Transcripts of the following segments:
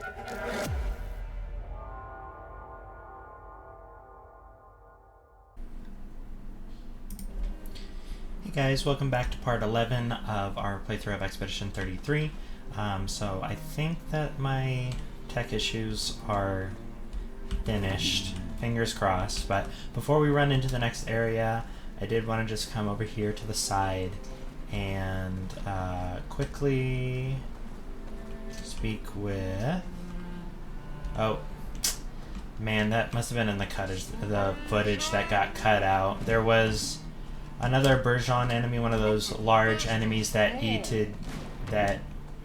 Hey guys, welcome back to part 11 of our playthrough of Expedition 33. So I think that my tech issues are finished, fingers crossed, but before we run into the next area, I did want to just come over here to the side and quickly speak with... Oh, man, that must have been in the footage that got cut out. There was another Burjon enemy, one of those large enemies that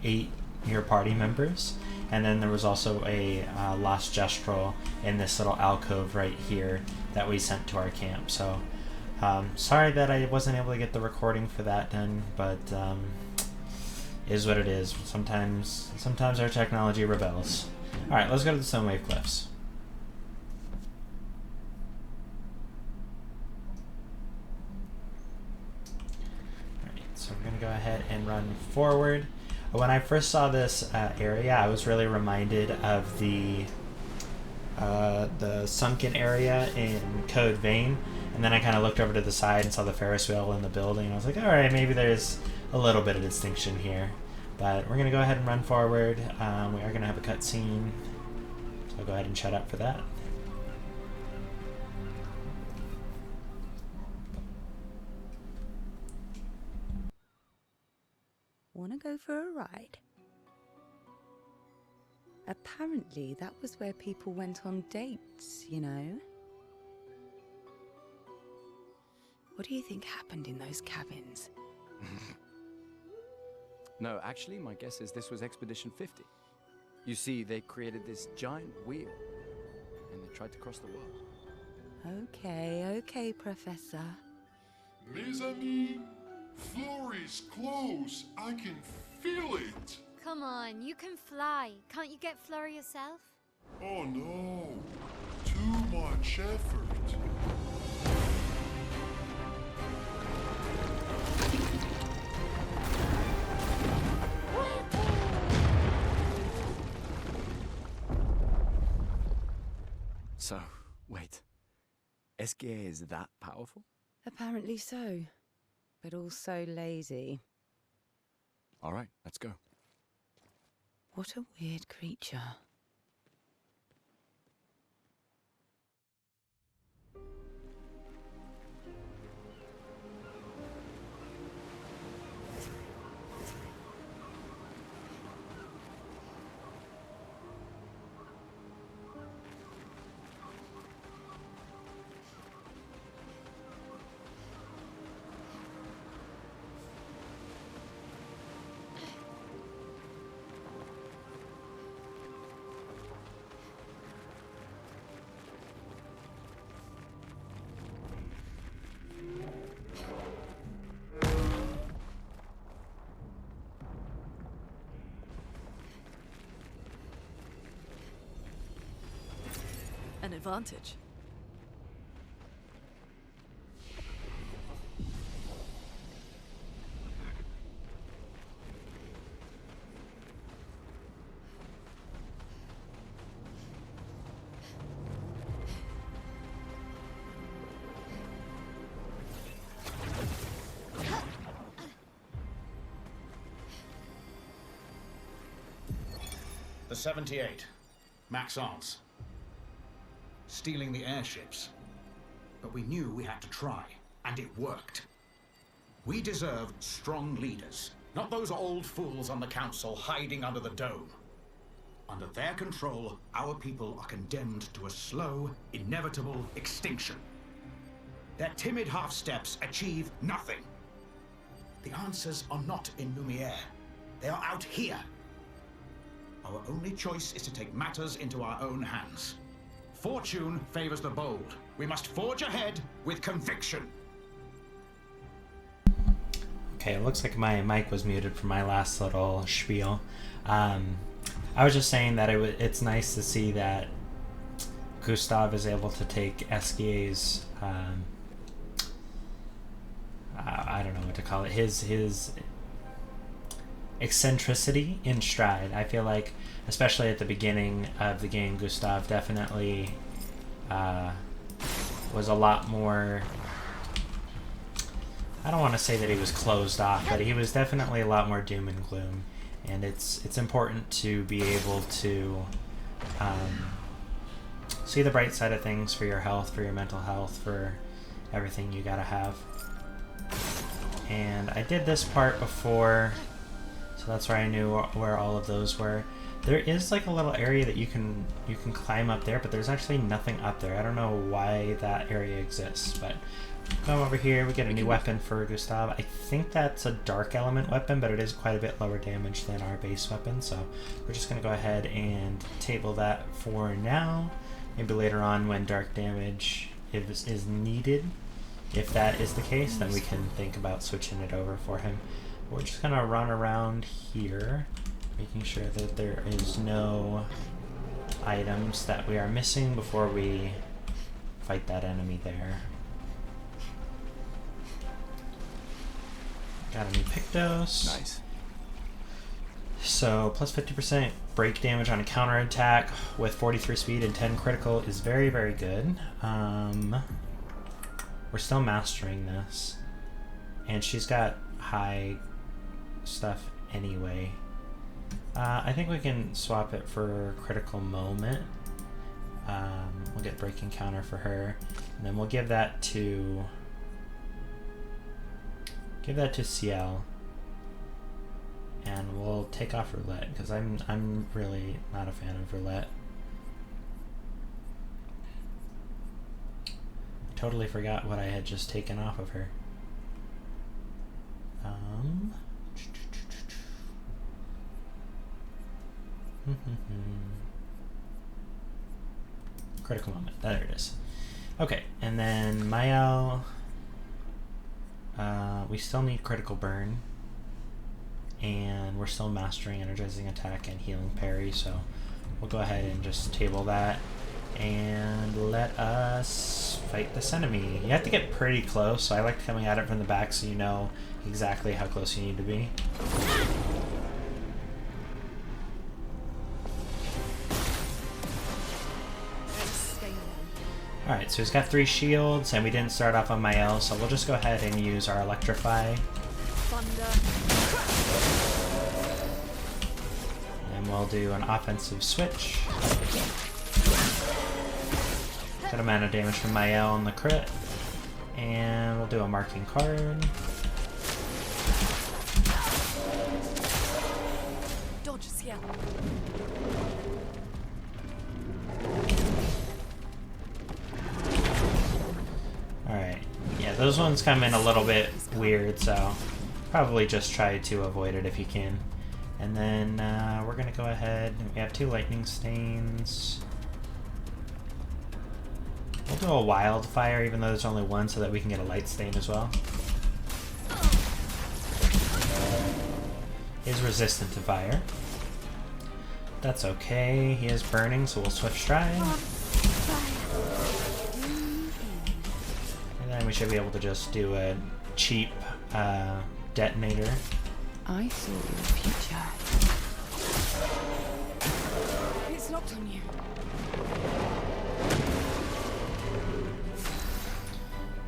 ate your party members. And then there was also a lost Gestrel in this little alcove right here that we sent to our camp. So, sorry that I wasn't able to get the recording for that done, but is what it is. Sometimes our technology rebels. Alright, let's go to the Stonewave Cliffs. So we're going to go ahead and run forward. When I first saw this area, I was really reminded of the sunken area in Code Vein. And then I kind of looked over to the side and saw the Ferris wheel in the building. And I was like, alright, maybe there's a little bit of distinction here. But we're going to go ahead and run forward. We are going to have a cutscene. So I'll go ahead and shut up for that. Wanna go for a ride? Apparently that was where people went on dates, you know? What do you think happened in those cabins? No, actually, my guess is this was Expedition 50. You see, they created this giant wheel, and they tried to cross the world. Okay, Professor. Mes amis, Flory's close. I can feel it. Come on, you can fly. Can't you get Flurry yourself? Oh no, too much effort. So, wait. Esquier is that powerful? Apparently so, but also lazy. All right, let's go. What a weird creature. An advantage. The 78. Maxence. Stealing the airships. But we knew we had to try, and it worked. We deserve strong leaders, not those old fools on the council hiding under the dome. Under their control, our people are condemned to a slow, inevitable extinction. Their timid half-steps achieve nothing. The answers are not in Lumiere. They are out here. Our only choice is to take matters into our own hands. Fortune favors the bold. We must forge ahead with conviction. Okay, it looks like my mic was muted for my last little spiel. I was just saying that it's nice to see that Gustav is able to take Esquier's, I don't know what to call it, his eccentricity in stride. I feel like, especially at the beginning of the game, Gustav definitely was a lot more... I don't want to say that he was closed off, but he was definitely a lot more doom and gloom. And it's important to be able to see the bright side of things for your health, for your mental health, for everything you gotta have. And I did this part before, so that's where I knew where all of those were. There is like a little area that you can climb up there, but there's actually nothing up there. I don't know why that area exists, but come over here, we get a new weapon for Gustav. I think that's a dark element weapon, but it is quite a bit lower damage than our base weapon, so we're just going to go ahead and table that for now. Maybe later on when dark damage is needed, if that is the case, then we can think about switching it over for him. We're just going to run around here, making sure that there is no items that we are missing before we fight that enemy there. Got a new Pictos. Nice. So, plus 50% break damage on a counterattack with 43 speed and 10 critical is very, very good. We're still mastering this. And she's got high stuff anyway. I think we can swap it for critical moment. We'll get breaking counter for her. And then we'll give that to... Ciel, and we'll take off roulette because I'm really not a fan of roulette. I totally forgot what I had just taken off of her. Critical moment. There it is. Okay, and then Mael. We still need critical burn, and we're still mastering energizing attack and healing parry, so we'll go ahead and just table that and let us fight this enemy. You have to get pretty close, so I like coming at it from the back so you know exactly how close you need to be. Alright, so he's got 3 shields, and we didn't start off on Mael, so we'll just go ahead and use our Electrify. And we'll do an offensive switch. Good amount of damage from Mael on the crit. And we'll do a marking card. Dodge, yeah. Alright, yeah, those ones come in a little bit weird, so probably just try to avoid it if you can. And then we're going to go ahead, we have 2 lightning stains. We'll do a wildfire even though there's only 1 so that we can get a light stain as well. He's resistant to fire. That's okay, he is burning, so we'll swift stride. And we should be able to just do a cheap detonator. I saw your future. It's locked on you.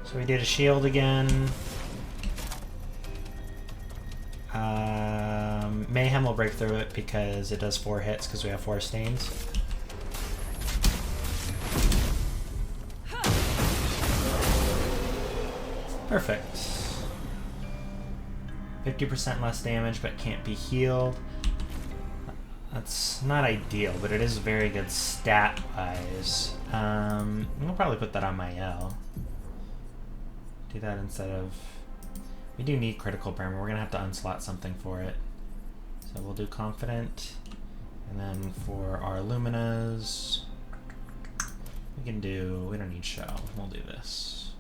So we did a shield again. Mayhem will break through it because it does 4 hits because we have 4 stains. Perfect. 50% less damage, but can't be healed. That's not ideal, but it is very good stat-wise. We'll probably put that on Mael. Do that instead of... We do need critical burn, but we're going to have to unslot something for it. So we'll do confident. And then for our Luminas, we can do... We don't need shell. We'll do this.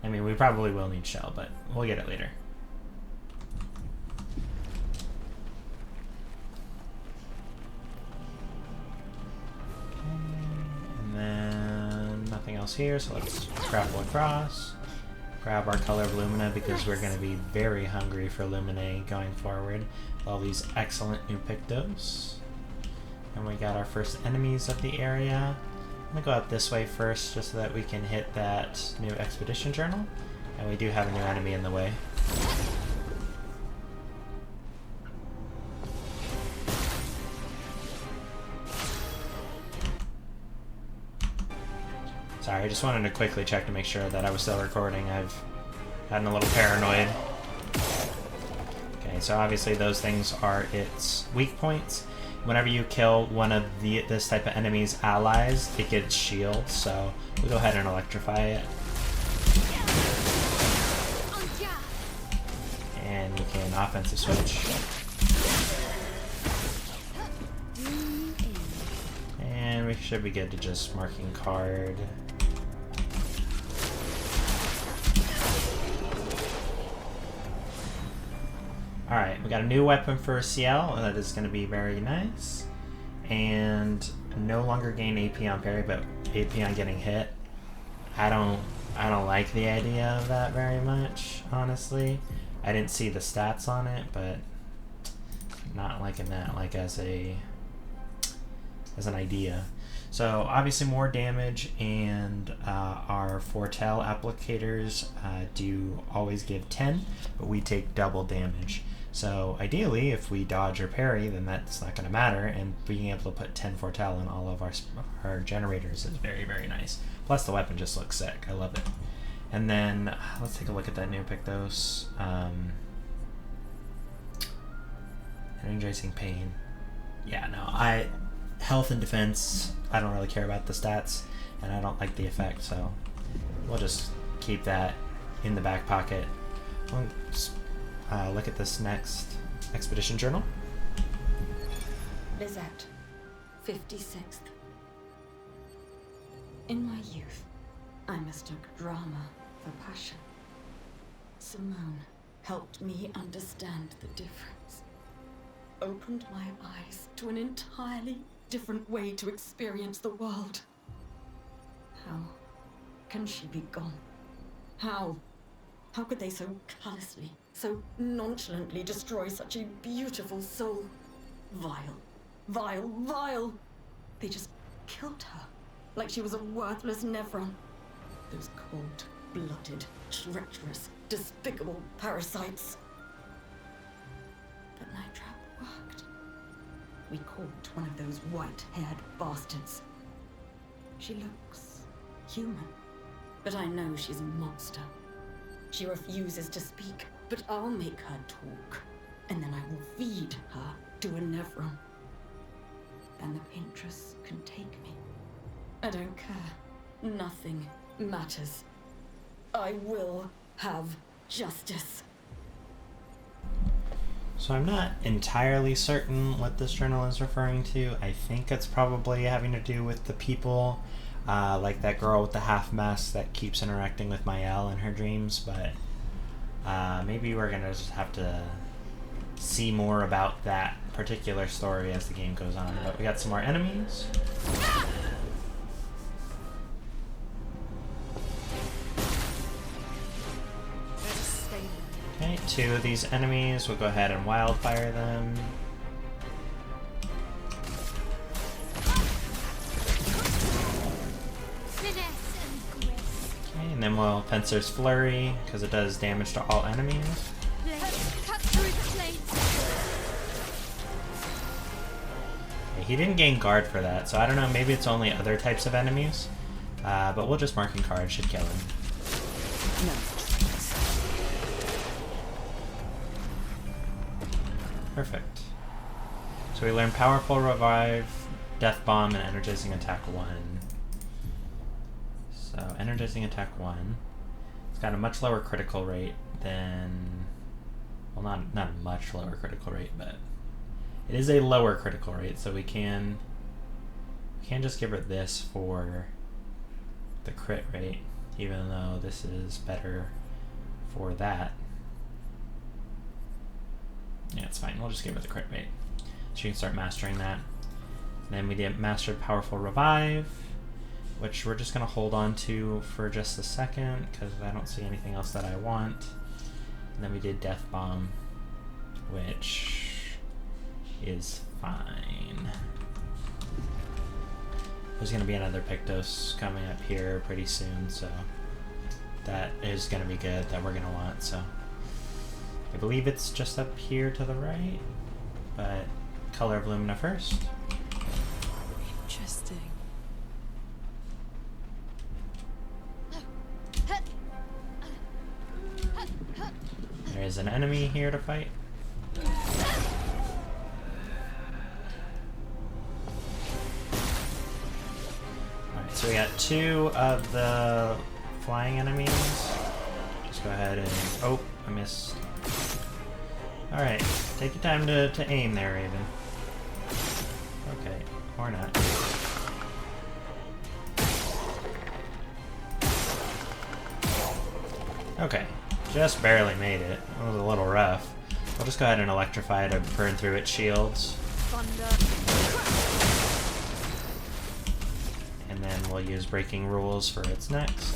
I mean, we probably will need shell, but we'll get it later. Okay, and then nothing else here, so let's grapple across. grab our color of Lumina because we're going to be very hungry for Lumine going forward. All these excellent new Pictos. And we got our first enemies of the area. I'm going to go out this way first just so that we can hit that new expedition journal. And we do have a new enemy in the way. Sorry, I just wanted to quickly check to make sure that I was still recording. I've gotten a little paranoid. Okay, so obviously those things are its weak points. Whenever you kill one of this type of enemy's allies, it gets shields, so we'll go ahead and electrify it. And we can offensive switch. And we should be good to just marking card. Alright, we got a new weapon for CL, that is going to be very nice. And no longer gain AP on parry, but AP on getting hit. I don't like the idea of that very much, honestly. I didn't see the stats on it, but not liking that like as an idea. So obviously more damage, and our foretell applicators do always give 10, but we take double damage. So ideally, if we dodge or parry, then that's not going to matter, and being able to put 10 foretell on all of our generators is very, very nice. Plus the weapon just looks sick. I love it. And then let's take a look at that new Pictos. Energizing pain. Yeah, no, health and defense, I don't really care about the stats, and I don't like the effect, so we'll just keep that in the back pocket. Let's look at this next expedition journal. Lizette, 56th. In my youth, I mistook drama for passion. Simone helped me understand the difference. Opened my eyes to an entirely different way to experience the world. How can she be gone? How could they so callously, so nonchalantly destroy such a beautiful soul? Vile, vile, vile! They just killed her, like she was a worthless Nevron. Those cold-blooded, treacherous, despicable parasites. But Night Trap worked. We caught one of those white-haired bastards. She looks human, but I know she's a monster. She refuses to speak, but I'll make her talk, and then I will feed her to a Nevron. Then the Paintress can take me. I don't care. Nothing matters. I will have justice. So I'm not entirely certain what this journal is referring to. I think it's probably having to do with the people, like that girl with the half mask that keeps interacting with Mael in her dreams, but maybe we're gonna just have to see more about that particular story as the game goes on. But we got some more enemies. Okay, 2 of these enemies, we'll go ahead and wildfire them. Okay, and then we'll Fencer's Flurry, because it does damage to all enemies. Okay, he didn't gain guard for that, so I don't know, maybe it's only other types of enemies. But we'll just marking card, should kill him. No. Perfect. So we learn Powerful Revive, Death Bomb, and Energizing Attack 1. So, Energizing Attack 1. It's got a much lower critical rate than... Well, not a much lower critical rate, but... It is a lower critical rate, so we can just give her this for the crit rate, even though this is better for that. Yeah, it's fine. We'll just give her the crit rate. So you can start mastering that. And then we did Mastered Powerful Revive, which we're just going to hold on to for just a second because I don't see anything else that I want. And then we did Death Bomb, which is fine. There's going to be another Pictos coming up here pretty soon, so that is going to be good, that we're going to want. So I believe it's just up here to the right, but Color of Lumina first. Interesting. There is an enemy here to fight. Alright, so we got 2 of the flying enemies. Just go ahead and... oh, I missed. Alright, take your time to aim there, Raven. Okay, or not. Okay, just barely made it. It was a little rough. We'll just go ahead and electrify to burn through its shields. And then we'll use Breaking Rules for its next.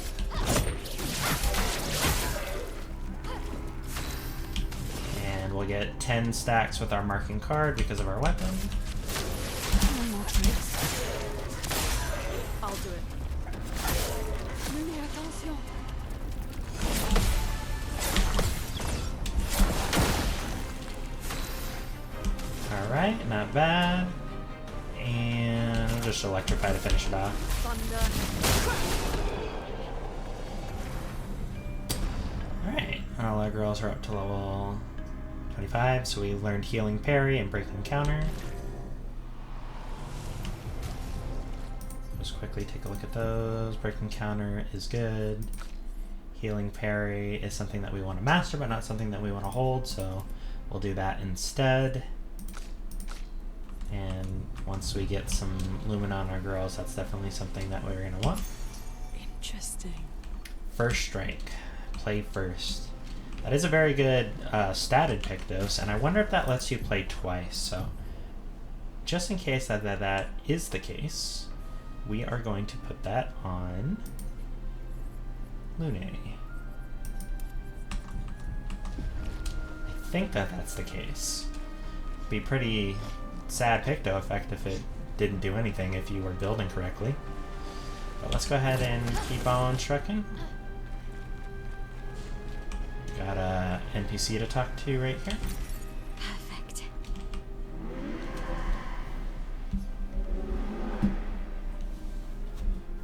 And we'll get 10 stacks with our marking card because of our weapon. No more tricks. I'll do it. Really, attention. Alright, not bad. And we'll just electrify to finish it off. Alright, all our girls are up to level 25, so we learned Healing Parry and Breaking Counter. Just quickly take a look at those. Breaking Counter is good. Healing Parry is something that we want to master, but not something that we want to hold, so we'll do that instead. And once we get some Lumina on our girls, that's definitely something that we're going to want. Interesting. First Strike. Play first. That is a very good statted Pictos, and I wonder if that lets you play twice. So just in case that is the case, we are going to put that on Lune. I think that's the case. Be pretty sad Picto effect if it didn't do anything if you were building correctly. But let's go ahead and keep on trucking. Got a NPC to talk to right here. Perfect.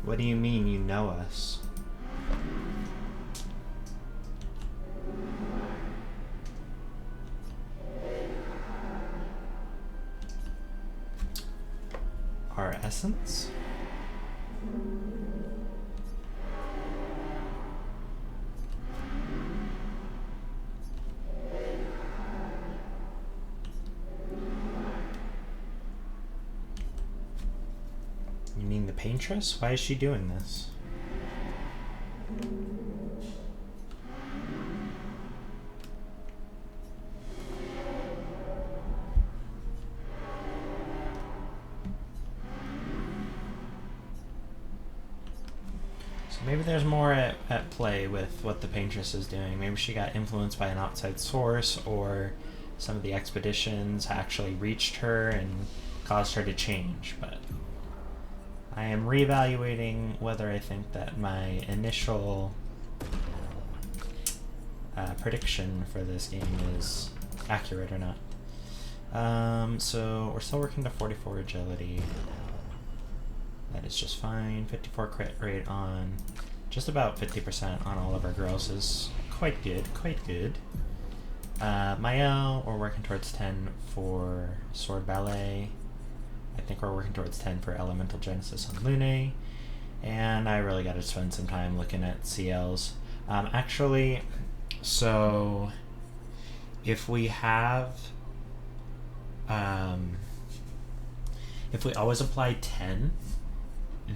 What do you mean you know us? Our essence? You mean the paintress? Why is she doing this? Maybe there's more at play with what the paintress is doing. Maybe she got influenced by an outside source, or some of the expeditions actually reached her and caused her to change. But I am reevaluating whether I think that my initial prediction for this game is accurate or not. So we're still working to 44 agility. That is just fine. 54 crit rate on just about 50% on all of our girls is quite good, quite good. Mael, we're working towards 10 for Sword Ballet. I think we're working towards 10 for Elemental Genesis on Lune. And I really got to spend some time looking at CLs. Actually, so if we have... if we always apply 10,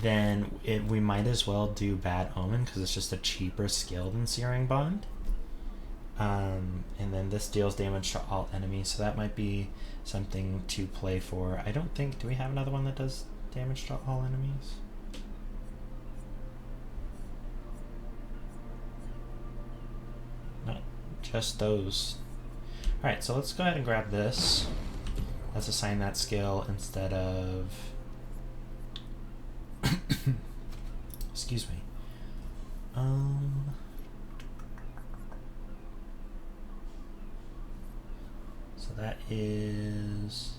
then we might as well do Bad Omen, because it's just a cheaper skill than Searing Bond. And then this deals damage to all enemies, so that might be something to play for. I don't think... do we have another one that does damage to all enemies? just those. Alright, so let's go ahead and grab this. Let's assign that skill instead of... Excuse me. So that is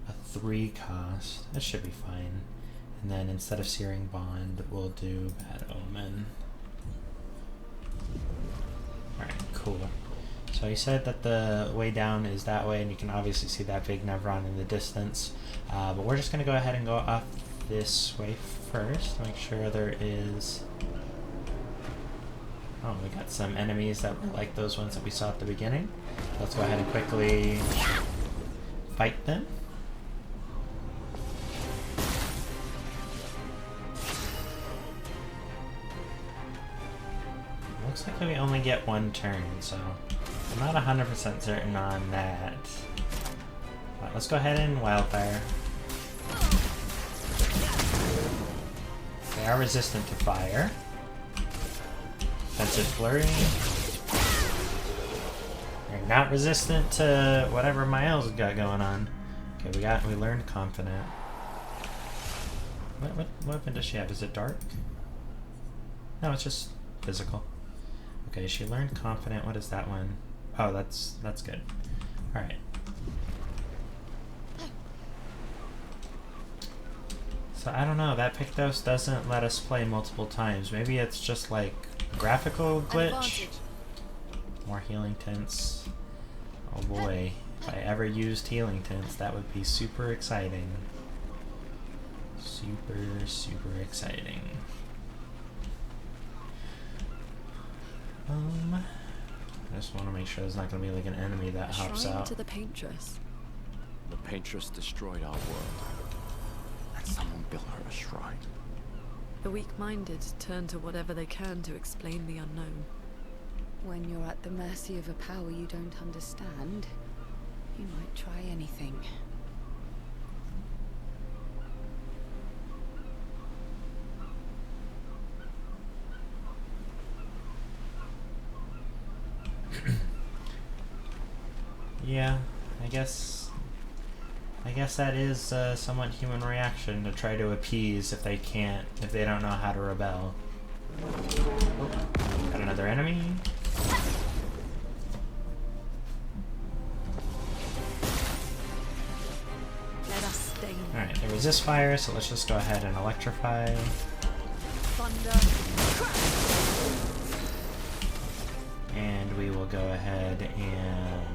a 3 cost. That should be fine. And then instead of Searing Bond, we'll do Bad Omen. Alright, cool. So he said that the way down is that way, and you can obviously see that big Nevron in the distance. But we're just going to go ahead and go up this way first. Make sure there is... Oh, we got some enemies that were like those ones that we saw at the beginning. Let's go ahead and quickly fight them. Looks like we only get 1 turn, so I'm not 100% certain on that. But let's go ahead and Wildfire. They are resistant to fire. Defensive Flurry. They're not resistant to whatever Miles got going on. Okay, we learned Confident. What weapon does she have? Is it Dark? No, it's just physical. Okay, she learned Confident. What is that one? Oh, that's good. Alright. So I don't know, that Pictos doesn't let us play multiple times. Maybe it's just like graphical glitch. More healing tints. Oh boy. If I ever used healing tints, that would be super exciting. Super, super exciting. I just want to make sure there's not going to be like an enemy that hops Shrine out. to the paintress. The paintress destroyed our world. And someone built her a shrine. The weak-minded turn to whatever they can to explain the unknown. When you're at the mercy of a power you don't understand, you might try anything. Yeah, I guess that is a somewhat human reaction to try to appease if they don't know how to rebel. Oh, got another enemy. Let us stain. Alright, they resist fire, so let's just go ahead and electrify. Thunder. And we will go ahead and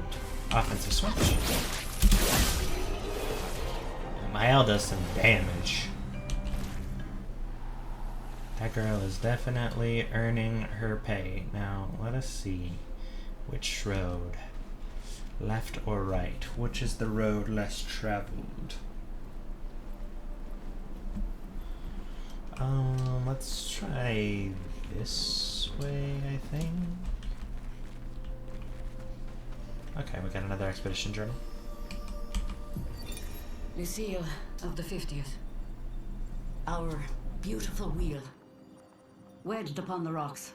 offensive switch. And Mael does some damage. That girl is definitely earning her pay. Now, let us see. Which road? Left or right? Which is the road less traveled? Let's try this way, I think. Okay, we got another expedition journal. Lucille of the 50th. Our beautiful wheel. Wedged upon the rocks.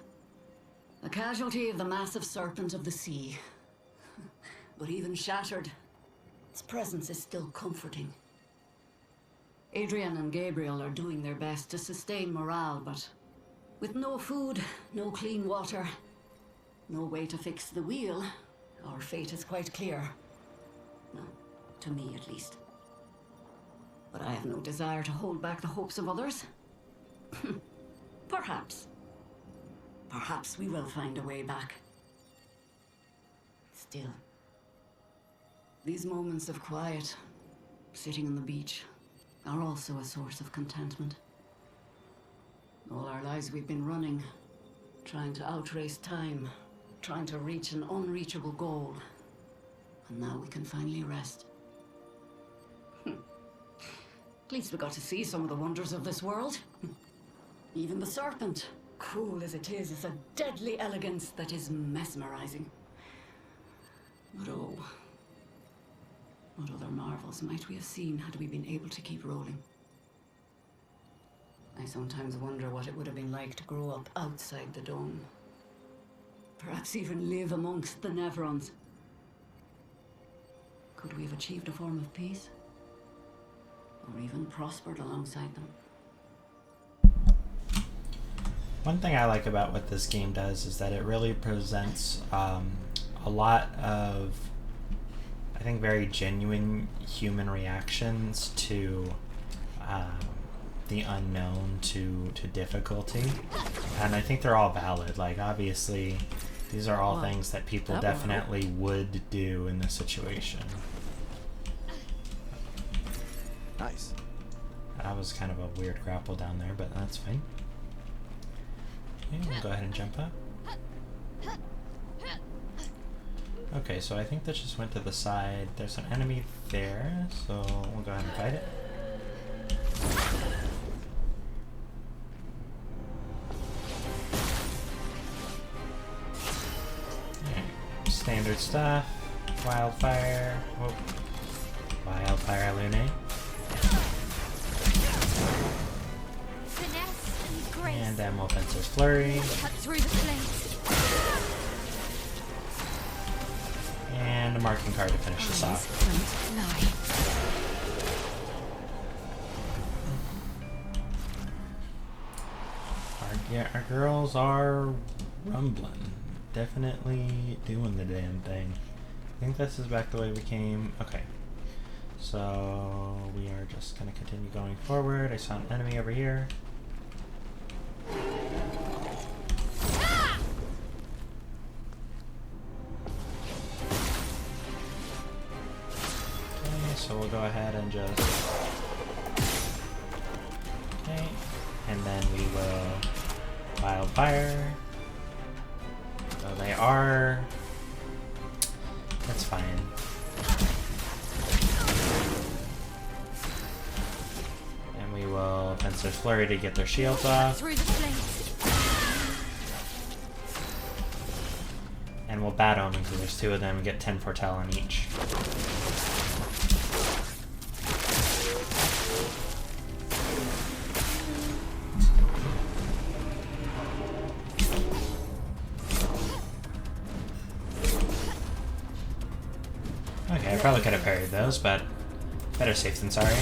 A casualty of the massive serpent of the sea. But even shattered, its presence is still comforting. Adrian and Gabriel are doing their best to sustain morale, but with no food, no clean water, no way to fix the wheel, our fate is quite clear. No, to me at least. But I have no desire to hold back the hopes of others. Perhaps. Perhaps we will find a way back. Still. These moments of quiet, sitting on the beach, are also a source of contentment. All our lives we've been running, trying to outrace time, trying to reach an unreachable goal. And now we can finally rest. At least we got to see some of the wonders of this world. Even the serpent, cool as it is a deadly elegance that is mesmerizing. But oh, what other marvels might we have seen had we been able to keep rolling? I sometimes wonder what it would have been like to grow up outside the dome. Perhaps even live amongst the Nevrons. Could we have achieved a form of peace? Or even prospered alongside them? One thing I like about what this game does is that it really presents a lot of, I think, very genuine human reactions to the unknown, to difficulty. And I think they're all valid. Like, obviously, these are all things that people definitely would do in this situation. Nice. That was kind of a weird grapple down there, but that's fine. Okay, we'll go ahead and jump up. Okay, so I think that just went to the side. There's an enemy there, so we'll go ahead and fight it. Alright, standard stuff. Wildfire. Whoa. Wildfire Lune. And then we'll Fencer's Flurry. Cut through the flames. And a marking card to finish this off. Our girls are rumbling. Definitely doing the damn thing. I think this is back the way we came. Okay. So we are just going to continue going forward. I saw an enemy over here. So we'll go ahead and just... Okay. And then we will Wildfire. So they are... That's fine. And we will Fencer's Flurry to get their shields off. And we'll Bat Omen because there's two of them and get 10 Foretell on each. Okay, I probably could have parried those, but better safe than sorry.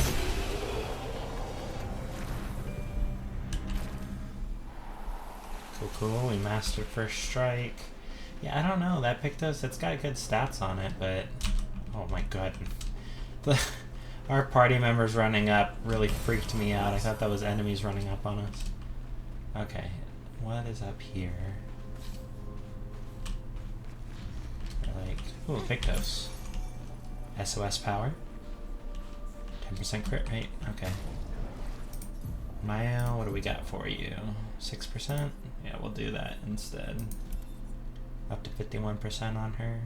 Cool, cool. We mastered First Strike. Yeah, I don't know. That picked us. It's got good stats on it, but oh my god, our party members running up really freaked me out. I thought that was enemies running up on us. Okay, what is up here? Like, ooh, Pictos. SOS power. 10% crit rate. Okay. Maya, what do we got for you? 6%? Yeah, we'll do that instead. Up to 51% on her.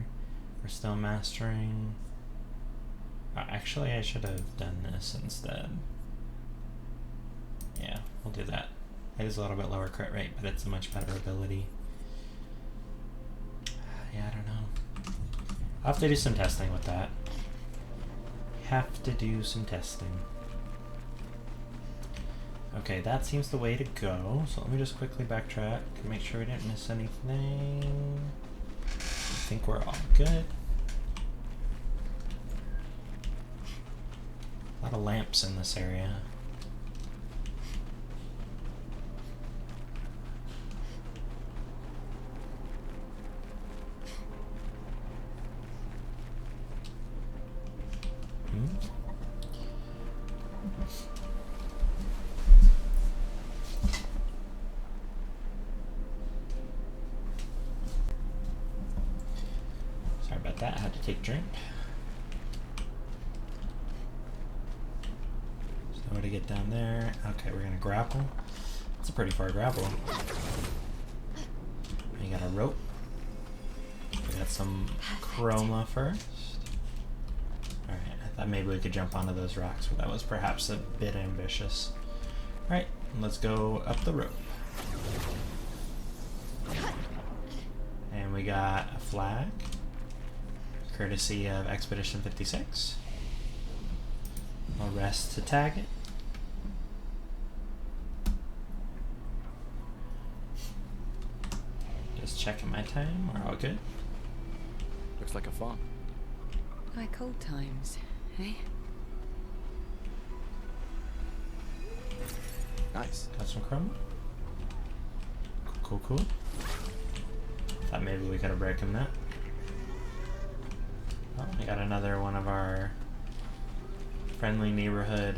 We're still mastering. Actually, I should have done this instead. Yeah, we'll do that. It is a little bit lower crit rate, but it's a much better ability. Yeah, I don't know. I'll have to do some testing with that. Have to do some testing. Okay, that seems the way to go. So let me just quickly backtrack and make sure we didn't miss anything. I think we're all good. A lot of lamps in this area. Sorry about that, I had to take a drink. So to get down there, okay, we're gonna grapple. It's a pretty far grapple. We got a rope. We got some chroma first. Alright, I thought maybe we could jump onto those rocks, but that was perhaps a bit ambitious. Alright, let's go up the rope. And we got a flag, courtesy of Expedition 56. We'll rest to tag it. Just checking my time. We're all good. Looks like a farm. Like old times, eh? Nice. Got some chroma. Cool, cool. Thought maybe we could have broken that. Oh, we got another one of our friendly neighborhood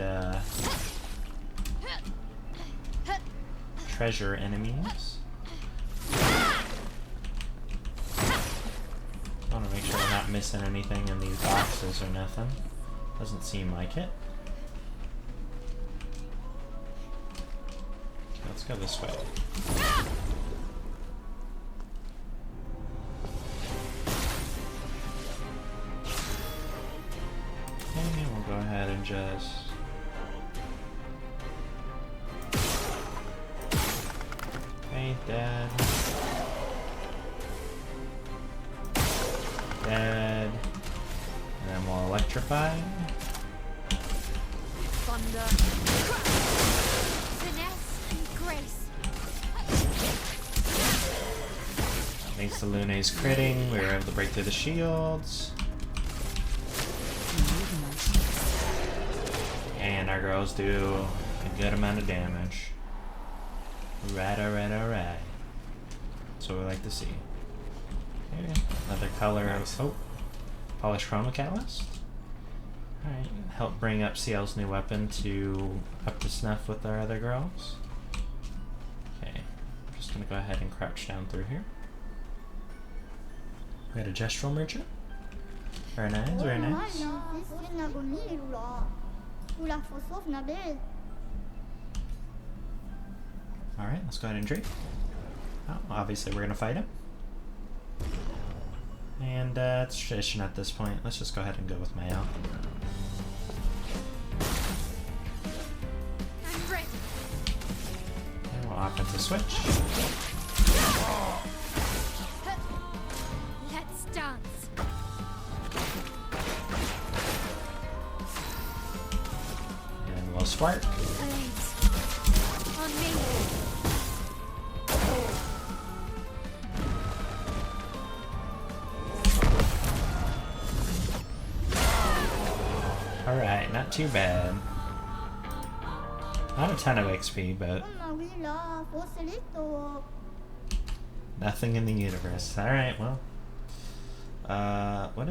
treasure enemies. I want to make sure we're not missing anything in these boxes or nothing. Doesn't seem like it. Let's go this way. Okay, we'll go ahead and just... Okay, dead. Dead. And then we'll electrify. Thunder. Finesse and grace. Thanks to Lune's critting, we were able to break through the shields. And our girls do a good amount of damage. Right, alright, alright. That's what we like to see. Okay, another color of polished chroma catalyst. Alright, help bring up CL's new weapon to up to snuff with our other girls. Okay, I'm just gonna go ahead and crouch down through here. We had a gestural merchant. Very nice, very nice. Alright, let's go ahead and drink. Oh, obviously we're gonna fight him. And it's tradition at this point. Let's just go ahead and go with Mayo. I'm ready. And we'll offensive switch. Let's dance. And we'll spark. Blades. On me. Alright, not too bad. Not a ton of XP, but nothing in the universe. Alright, well. What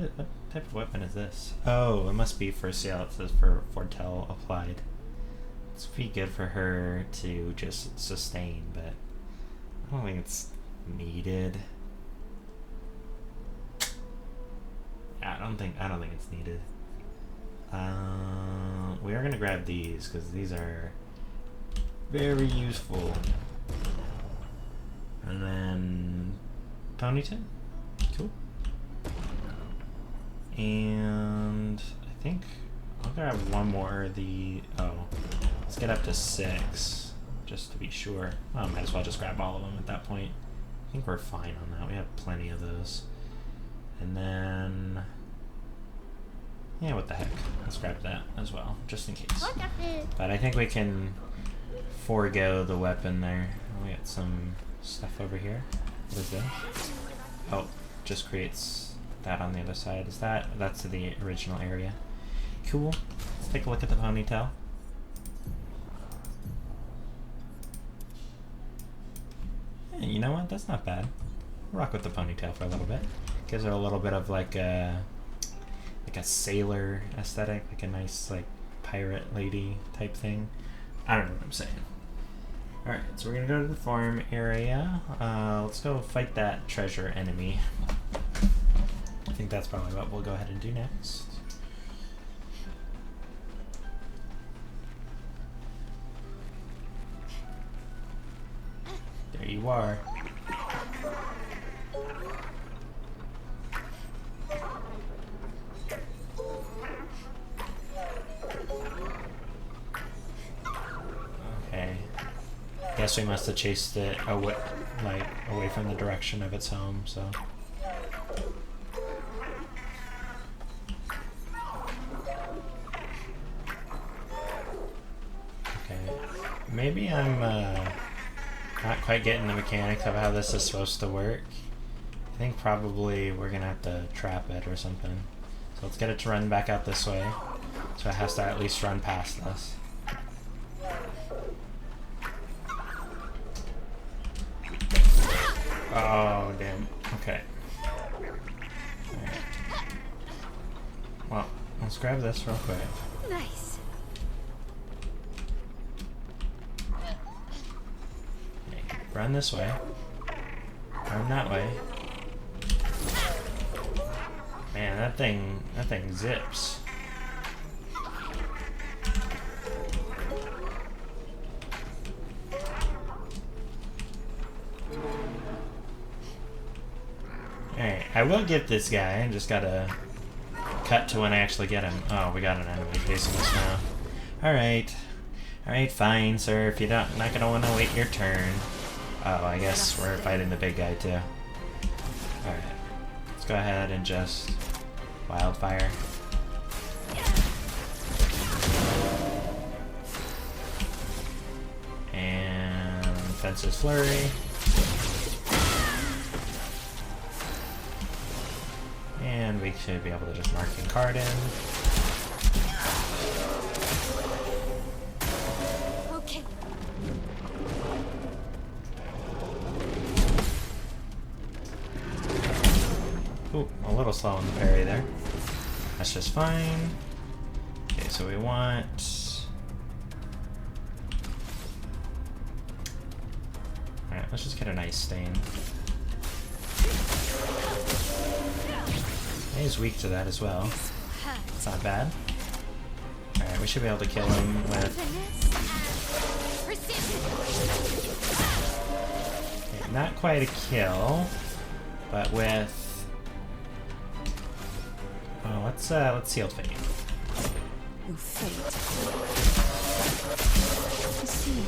type of weapon is this? Oh, it must be for CL. It says for Foretell applied. It's pretty good for her to just sustain, but I don't think it's needed. I don't think it's needed. We are gonna grab these because these are very useful. And then Ponytail, cool. And I think I'll grab one more of the. Oh, let's get up to 6 just to be sure. I might as well just grab all of them at that point. I think we're fine on that. We have plenty of those. And then. Yeah, what the heck. Let's grab that as well, just in case. But I think we can forego the weapon there. We got some stuff over here. What is this? Oh, just creates that on the other side. Is that's the original area. Cool. Let's take a look at the ponytail. Hey, you know what? That's not bad. Rock with the ponytail for a little bit. Gives her a little bit of like a sailor aesthetic, like a nice like pirate lady type thing. I don't know what I'm saying. Alright, so we're gonna go to the farm area. Let's go fight that treasure enemy. I think that's probably what we'll go ahead and do next. There you are. Okay. Guess we must have chased it away, away from the direction of its home, so. Okay. Maybe I'm Not quite getting the mechanics of how this is supposed to work. I think probably we're gonna have to trap it or something. So let's get it to run back out this way. So it has to at least run past us. Oh, damn. Okay. Alright. Well, let's grab this real quick. Nice. Okay, run this way. Run that way. Man, that thing zips. Alright, I will get this guy. I just gotta cut to when I actually get him. Oh, we got an enemy facing us now. Alright. Alright, fine, sir. If you're not gonna want to wait your turn. Oh, I guess we're fighting the big guy, too. Alright. Let's go ahead and just wildfire. And Fencer's Flurry. And we should be able to just mark and card in. Okay. Ooh, a little slow on the parry there. That's just fine. Okay, so we want... Alright, let's just get an ice stain. He's weak to that as well. It's not bad. Alright, we should be able to kill him with... Okay, not quite a kill, but with... Oh, let's Sealed Fate. Your fate. I see.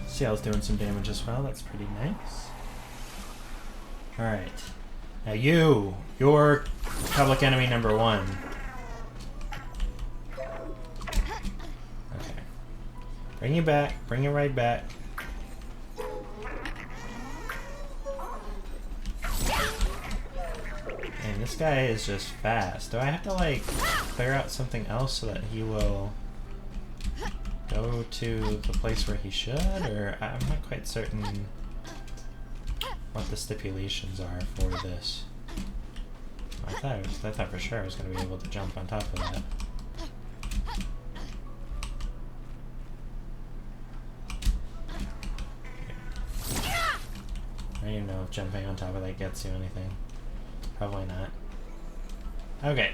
Seal's doing some damage as well, that's pretty nice. Alright. Now you're public enemy number 1. Okay. Bring you back, bring you right back. And this guy is just fast. Do I have to like clear out something else so that he will go to the place where he should? Or I'm not quite certain what the stipulations are for this. I thought for sure I was going to be able to jump on top of that. I don't even know if jumping on top of that gets you anything. Probably not. Okay.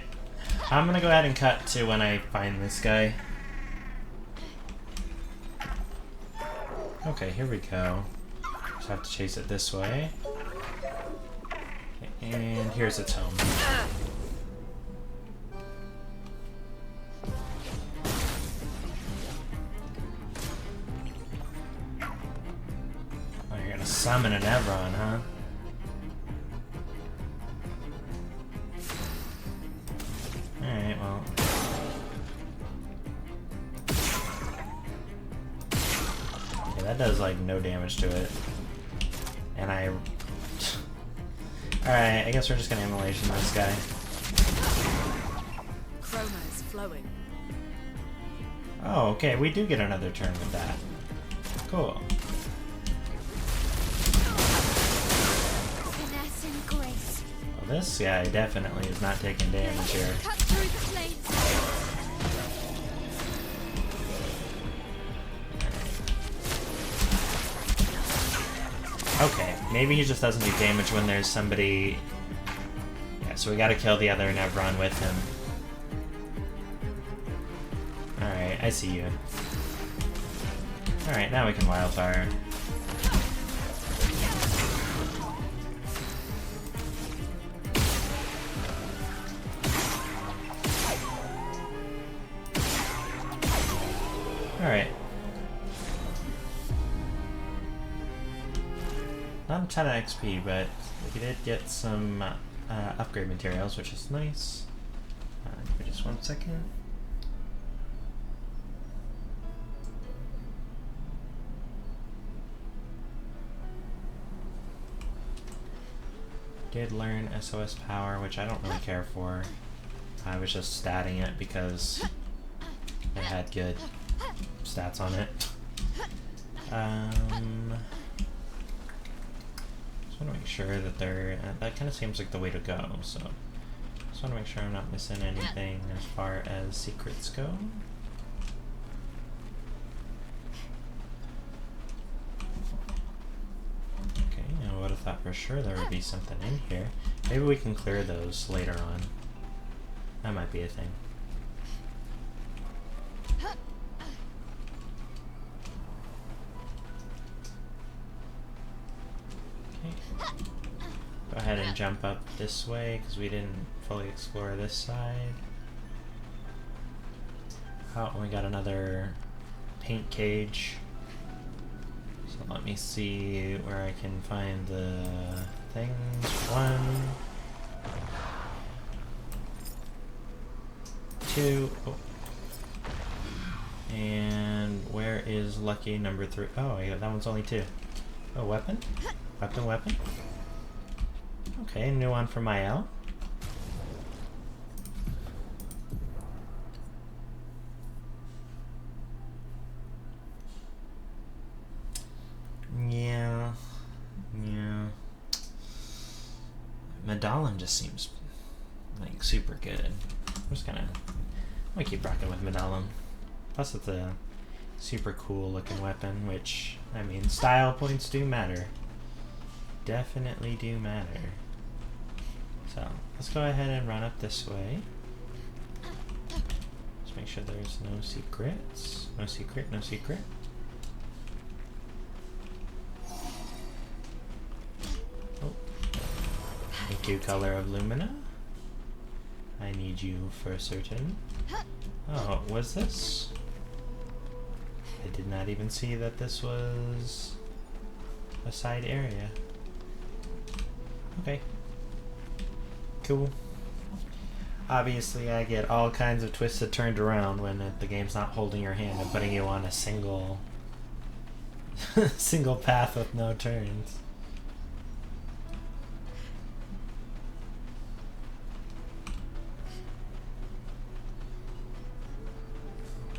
I'm going to go ahead and cut to when I find this guy. Okay, here we go. Just have to chase it this way. And here's its home. Oh, you're gonna summon an Evron, huh? Alright, well. Okay, that does like no damage to it. And I... Alright, I guess we're just gonna immolation this guy. Chroma is flowing. Oh, okay, we do get another turn with that. Cool. Finesse and grace. Well, this guy definitely is not taking damage here. Cut through the flames. Okay, maybe he just doesn't do damage when there's somebody... Yeah, so we gotta kill the other Nevron with him. Alright, I see you. Alright, now we can wildfire. Alright. Not a ton of XP, but we did get some upgrade materials, which is nice. Give me just 1 second. Did learn SOS power, which I don't really care for. I was just statting it because it had good stats on it. Just want to make sure that that kind of seems like the way to go, so just want to make sure I'm not missing anything as far as secrets go. Okay, I would have thought for sure there would be something in here. Maybe we can clear those later on. That might be a thing. Go ahead and jump up this way because we didn't fully explore this side. Oh, we got another paint cage. So let me see where I can find the things. 1, 2. Oh. And where is lucky number 3? Oh, yeah, that one's only 2. Oh, weapon? Weapon? Okay, new one for Mael. Yeah. Medallum just seems like super good. I'm gonna keep rocking with Medallum. Plus it's a super cool looking weapon, which, I mean, style points do matter. Definitely do matter. So, let's go ahead and run up this way. Just make sure there's no secrets. No secret. Oh. Thank you, Color of Lumina. I need you for certain. Oh, what's this? I did not even see that this was a side area. Okay. Cool. Obviously, I get all kinds of twisted turned around when the game's not holding your hand and putting you on a single path with no turns.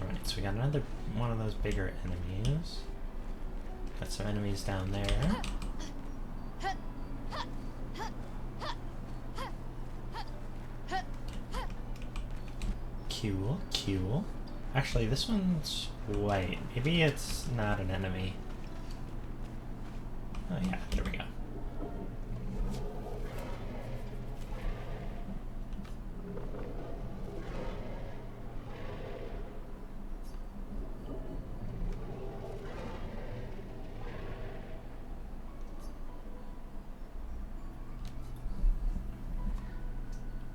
Alright, so we got another one of those bigger enemies. Got some enemies down there. Cool. Actually, this one's white. Maybe it's not an enemy. Oh yeah, there we go.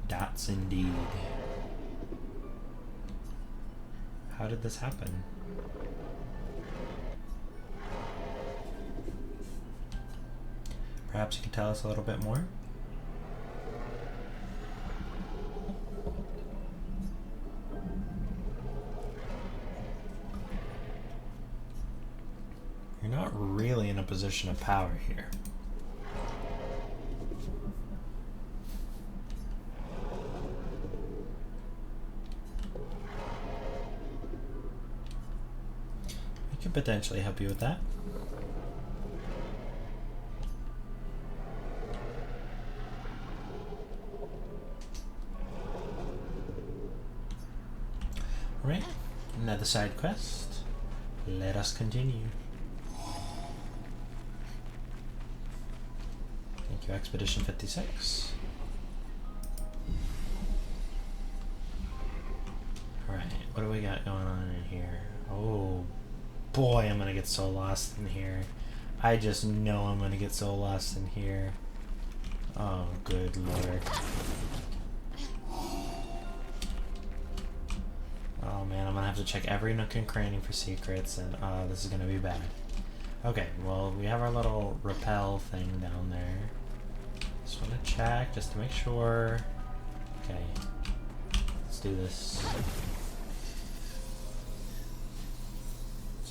Dots indeed. How did this happen? Perhaps you could tell us a little bit more? You're not really in a position of power here. Potentially help you with that. Alright, another side quest. Let us continue. Thank you, Expedition 56. Alright, what do we got going on in here? Oh boy, I'm gonna get so lost in here. I just know I'm gonna get so lost in here. Oh, good lord. Oh man, I'm gonna have to check every nook and cranny for secrets, and this is gonna be bad. Okay, well, we have our little rappel thing down there. Just wanna check, just to make sure. Okay, let's do this.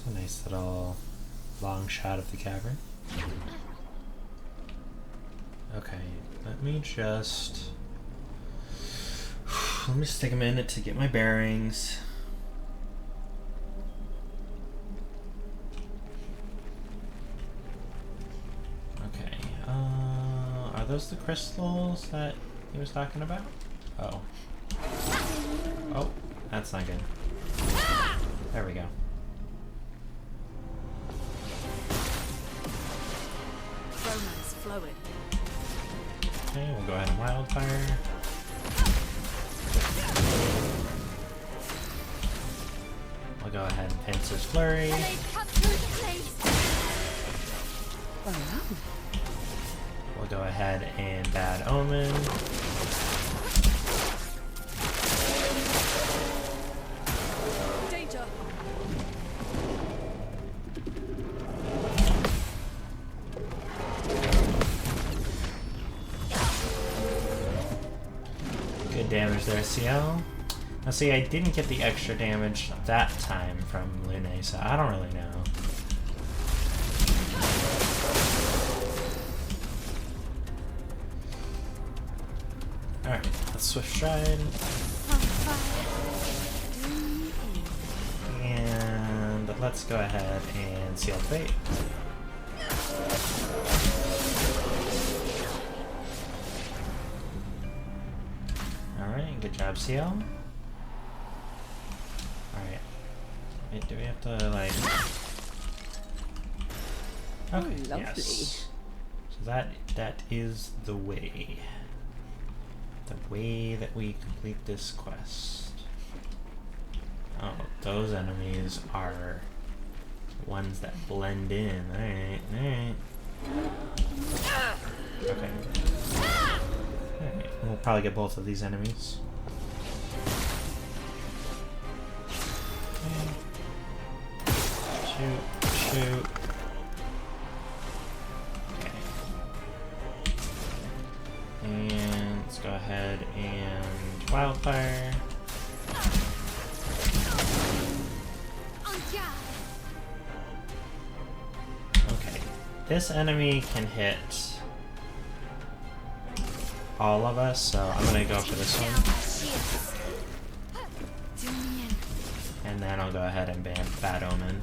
A nice little long shot of the cavern. Okay, let me just take a minute to get my bearings. Okay, are those the crystals that he was talking about? Oh. Oh, that's not good. There we go. Romance flowing. Okay, we'll go ahead and wildfire. We'll go ahead and Pincer's Flurry. We'll go ahead and Bad Omen. Danger. Good damage there, CL. Now see, I didn't get the extra damage that time from Lune, so I don't really know. Alright, let's Swift Stride. And let's go ahead and Seal Fate. Alright, good job, CL. Alright. Wait, do we have to, like... Okay, lovely. yes. So that is the way. The way that we complete this quest. Oh, those enemies are ones that blend in. Alright, alright. Okay. Alright, we'll probably get both of these enemies. Okay. Shoot, shoot. Okay. And let's go ahead and wildfire. Okay. This enemy can hit all of us, so I'm gonna go for this one. And then I'll go ahead and ban Bad Omen.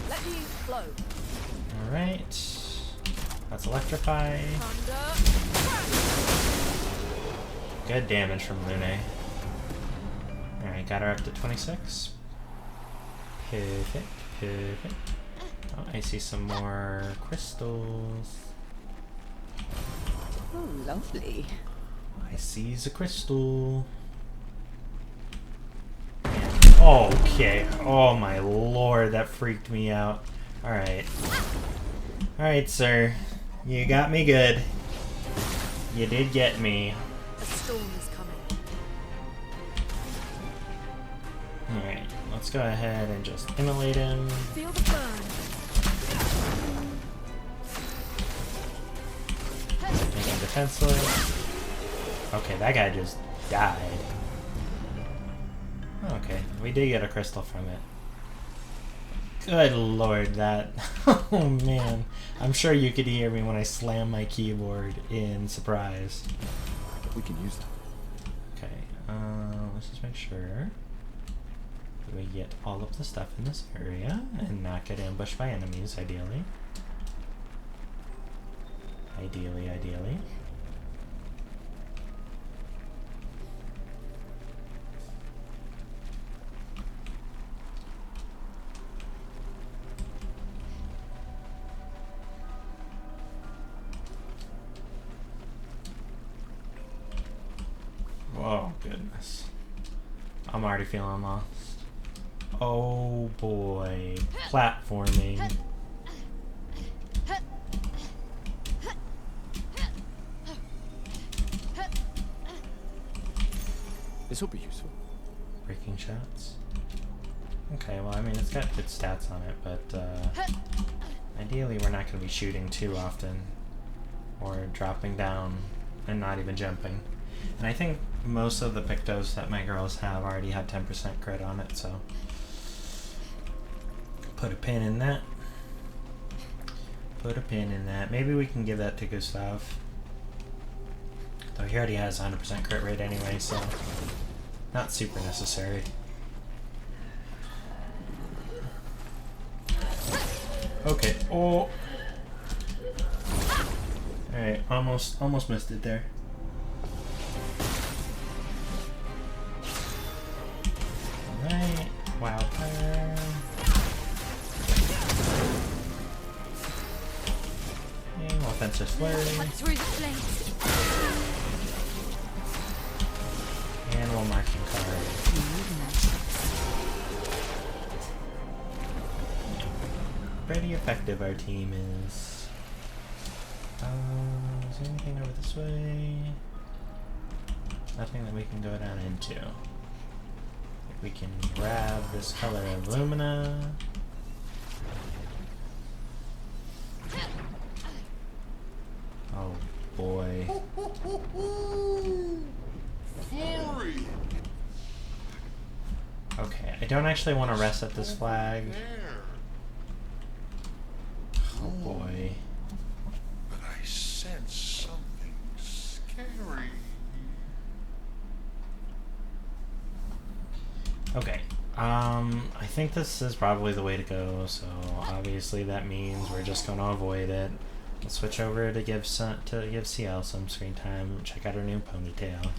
Let me flow. Alright. Let's electrify. Good damage from Lune. Alright, got her up to 26. Perfect, perfect. Oh, I see some more crystals. Oh, lovely. I see a crystal. Okay. Oh my lord, that freaked me out. Alright. Alright, sir. You got me good. You did get me. A storm is coming. Alright, let's go ahead and just immolate him. Feel the burn. Make him defenseless. Okay, that guy just died. Okay, we did get a crystal from it. Good lord, that... Oh man. I'm sure you could hear me when I slam my keyboard in surprise. We can use that. Okay, let's just make sure we get all of the stuff in this area and not get ambushed by enemies, ideally. Ideally. Oh, goodness. I'm already feeling lost. Oh boy. Platforming. This will be useful. Breaking shots. Okay, well, I mean, it's got good stats on it, but ideally we're not going to be shooting too often. Or dropping down and not even jumping. And I think most of the Pictos that my girls have already have 10% crit on it, so put a pin in that. Put a pin in that. Maybe we can give that to Gustav. Though he already has 100% crit rate anyway, so not super necessary. Okay. Oh. Alright, almost missed it there. Alright, wildfire. And offensive flurry. Through the flames. And we'll marking card. Pretty effective our team is. Is there anything over this way? Nothing that we can go down into. We can grab this color of Lumina. Oh boy. Flurry! Okay, I don't actually want to reset this flag. There. Oh boy. But I sense something scary. Okay. I think this is probably the way to go, so obviously that means we're just gonna avoid it. We'll switch over to give CL some screen time, check out her new ponytail.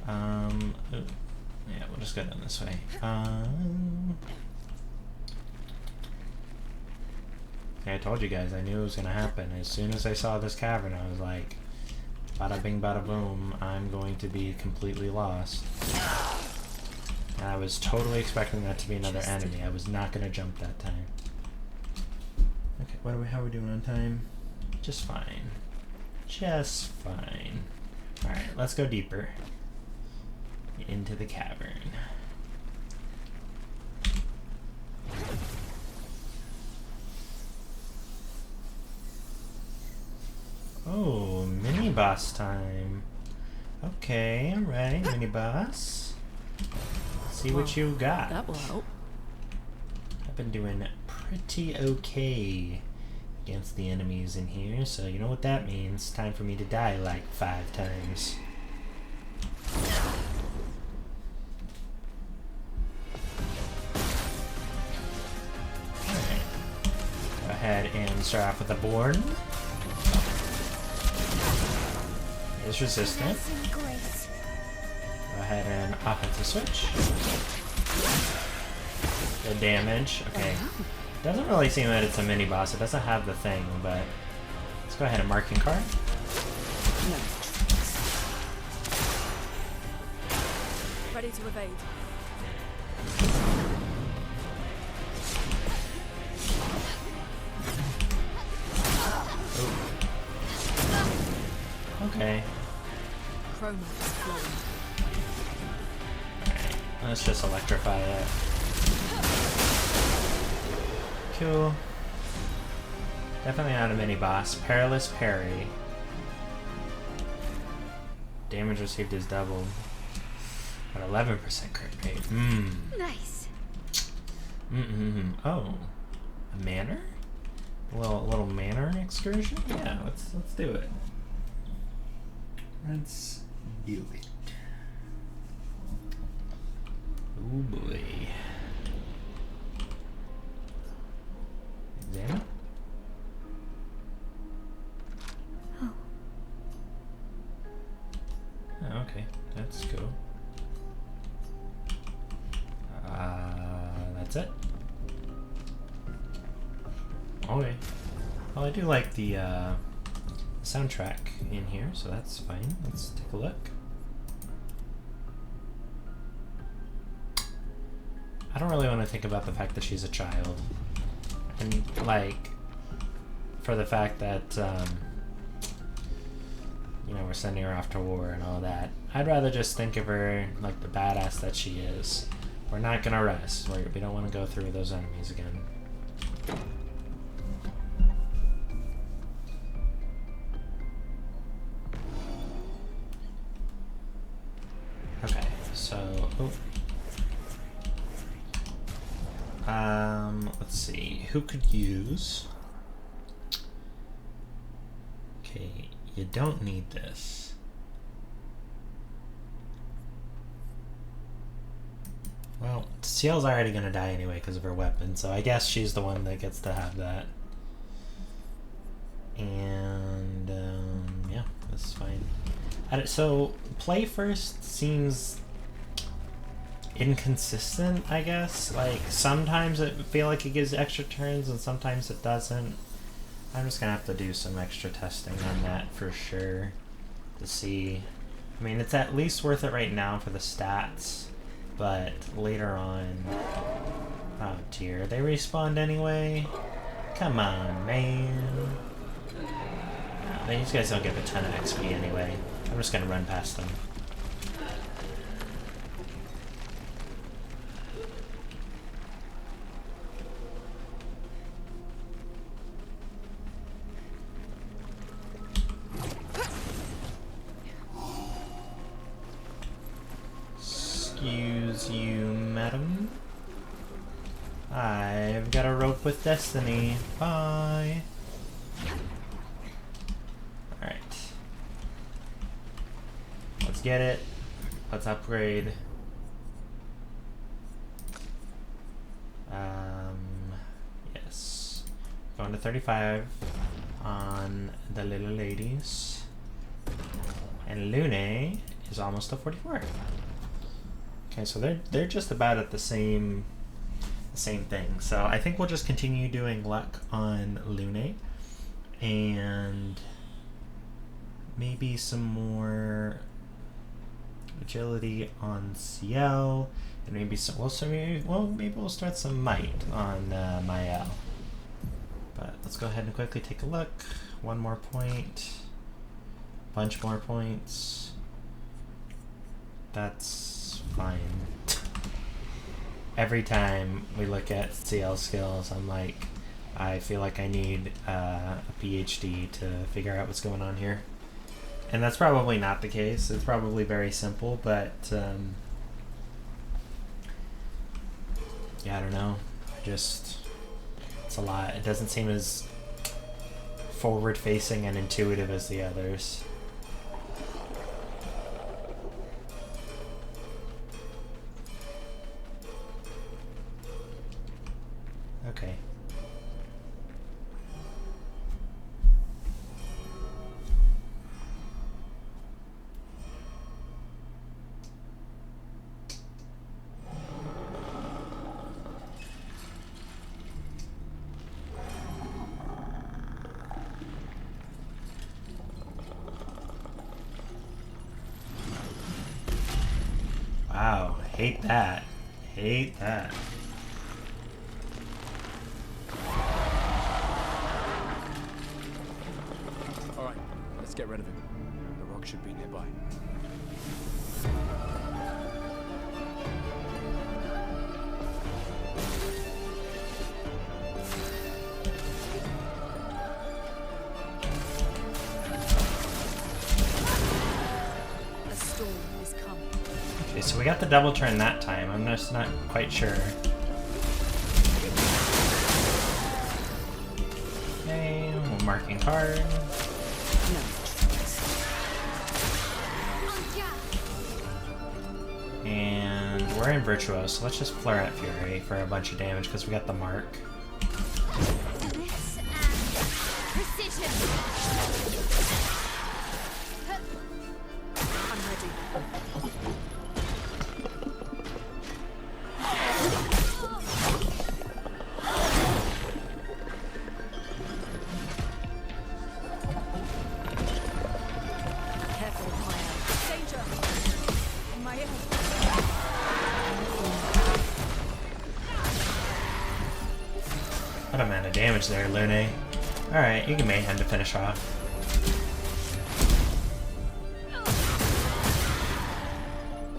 Yeah, we'll just go down this way. I told you guys, I knew it was gonna happen. As soon as I saw this cavern, I was like, bada bing bada boom, I'm going to be completely lost. And I was totally expecting that to be another enemy. I was not gonna jump that time. Okay, how are we doing on time? Just fine. Just fine. Alright, let's go deeper. Into the cavern. Oh, mini boss time. Okay, alright, mini boss. See what you got. That will help. I've been doing pretty okay against the enemies in here, so you know what that means. Time for me to die like 5 times. Alright. Go ahead and start off with a board. Is resistant. Grace. Go ahead and offensive switch. The damage. Okay. Doesn't really seem that it's a mini boss. It doesn't have the thing, but let's go ahead and marking card. Ready to evade. Okay. Chromax flowing. Alright, let's just electrify it. Cool. Definitely not a mini boss. Perilous parry. Damage received is doubled. But 11% crit rate. Nice. Oh. A manor? A little manor excursion? Yeah, let's do it. Let's do it. Oh boy. Examine. Oh, okay. That's cool. That's it. Okay. Well, I do like the soundtrack in here, so that's fine. Let's take a look. I don't really want to think about the fact that she's a child. And, like, for the fact that, you know, we're sending her off to war and all that. I'd rather just think of her like the badass that she is. We're not gonna rest. We don't want to go through those enemies again. Let's see. Who could use? Okay, you don't need this. Well, Ciel's already gonna die anyway because of her weapon, so I guess she's the one that gets to have that. And, yeah, that's fine. So, play first seems inconsistent, I guess. Like, sometimes I feel like it gives extra turns and sometimes it doesn't. I'm just gonna have to do some extra testing on that for sure to see. I mean, it's at least worth it right now for the stats, but later on... Oh dear, they respawned anyway? Come on, man. No, these guys don't give a ton of XP anyway. I'm just gonna run past them. Excuse you, madam. I've got a rope with destiny. Bye. Alright. Let's get it. Let's upgrade. Yes. Going to 35 on the little ladies. And Lune is almost to 44. Okay, so they're just about at the same thing. So I think we'll just continue doing luck on Lune and maybe some more agility on Ciel, and maybe some. Maybe we'll start some might on Mael. But let's go ahead and quickly take a look. One more point, bunch more points. That's fine. Every time we look at CL skills, I'm like, I feel like I need a PhD to figure out what's going on here. And that's probably not the case. It's probably very simple, but yeah, I don't know. Just, it's a lot. It doesn't seem as forward-facing and intuitive as the others. Okay. Wow, hate that. Hate that. Alright, let's get rid of him. The rock should be nearby. A storm is coming. Okay, so we got the double turn that time. I'm just not quite sure. Okay, we're marking card. And we're in Virtuos, so let's just Flare at Fury for a bunch of damage because we got the mark. This and precision. I'm ready. Careful, Maya. Danger! Maya. What amount of damage there, Lune. Alright, you can mayhem to finish off.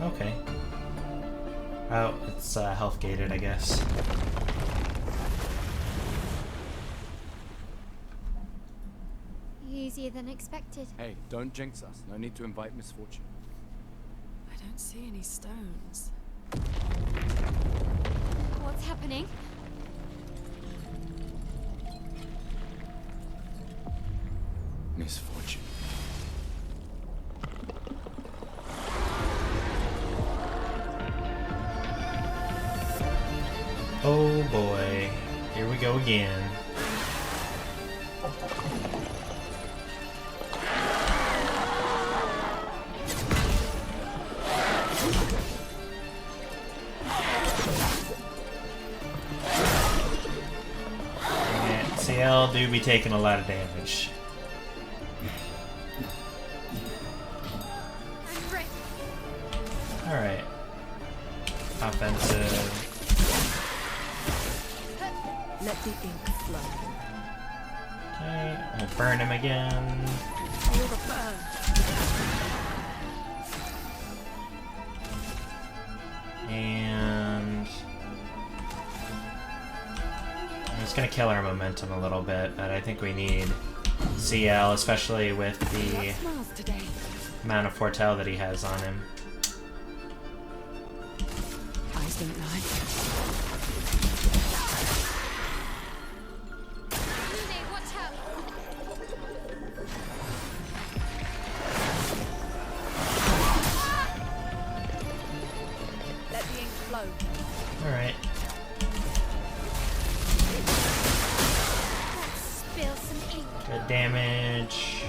Okay. Oh, it's health gated, I guess. Easier than expected. Hey, don't jinx us. No need to invite misfortune. I don't see any stones. What's happening? Oh boy. Here we go again. And CL do be taking a lot of damage. Alright. Offensive. Let the ink flow. Okay, we'll burn him again. Feel the burn. And I'm just gonna kill our momentum a little bit, but I think we need CL, especially with the Smiles today. amount of foretell that he has on him. Eyes don't lie. Lune, watch out! Let the ink flow. Alright. Let's spill some ink. Good damage.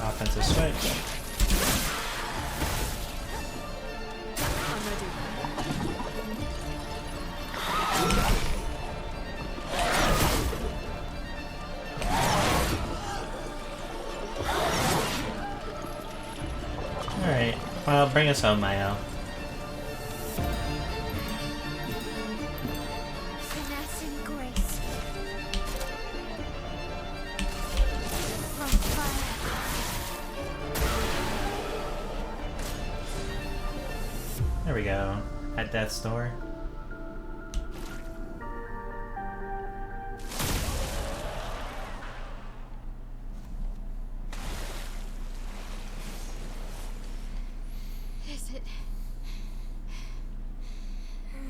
Offensive switch. I'm ready. Alright. Well, bring us home, Mayo. Finesse and grace. From fire. There we go. At death's door. Is it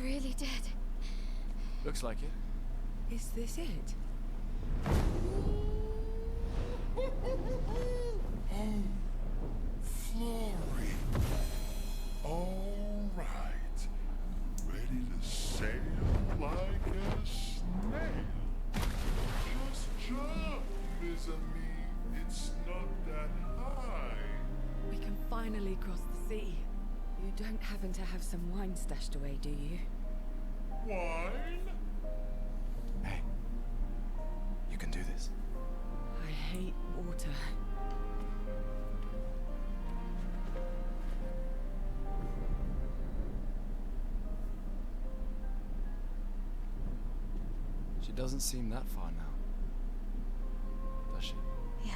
really dead? Looks like it. Is this it? Oh, Flory. All right. Ready to sail like a snail. Just jump, mes amis. It's not that high. We can finally cross the sea. You don't happen to have some wine stashed away, do you? Wine? Hey, you can do this. I hate water. She doesn't seem that far now, does she? Yeah.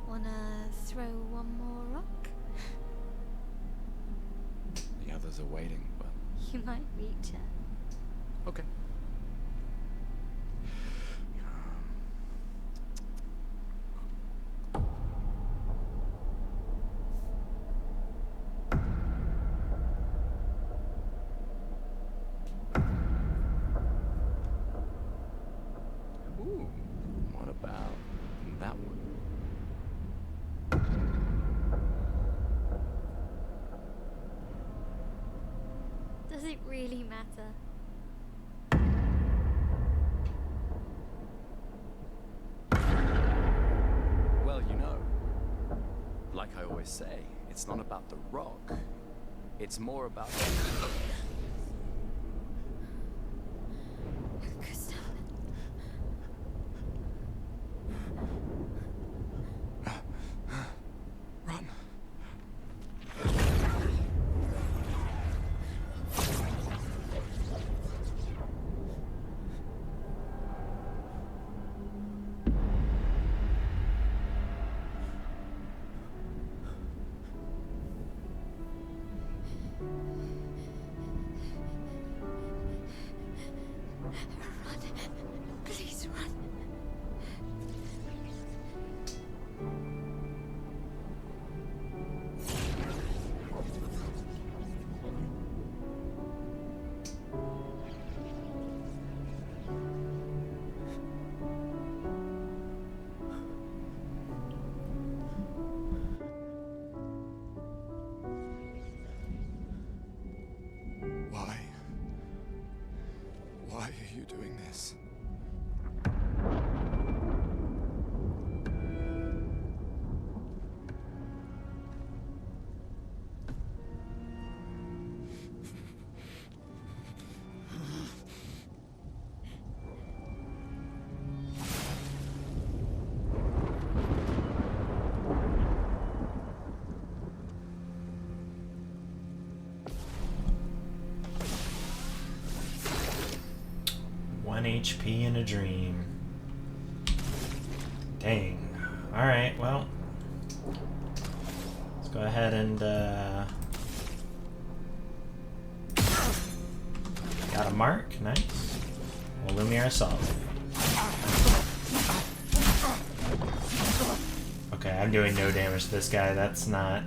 Wanna throw one more rock? The others are waiting, but You might reach her. okay. Ooh, what about that one? Does it really matter? Well, you know, like I always say, it's not about the rock. It's more about... Gustav. Run. Run. Please run. Why Why are you doing this? HP in a dream. Dang. Alright, well. Let's go ahead and, got a mark. Nice. Well, Lumiere Assault. Okay, I'm doing no damage to this guy. That's not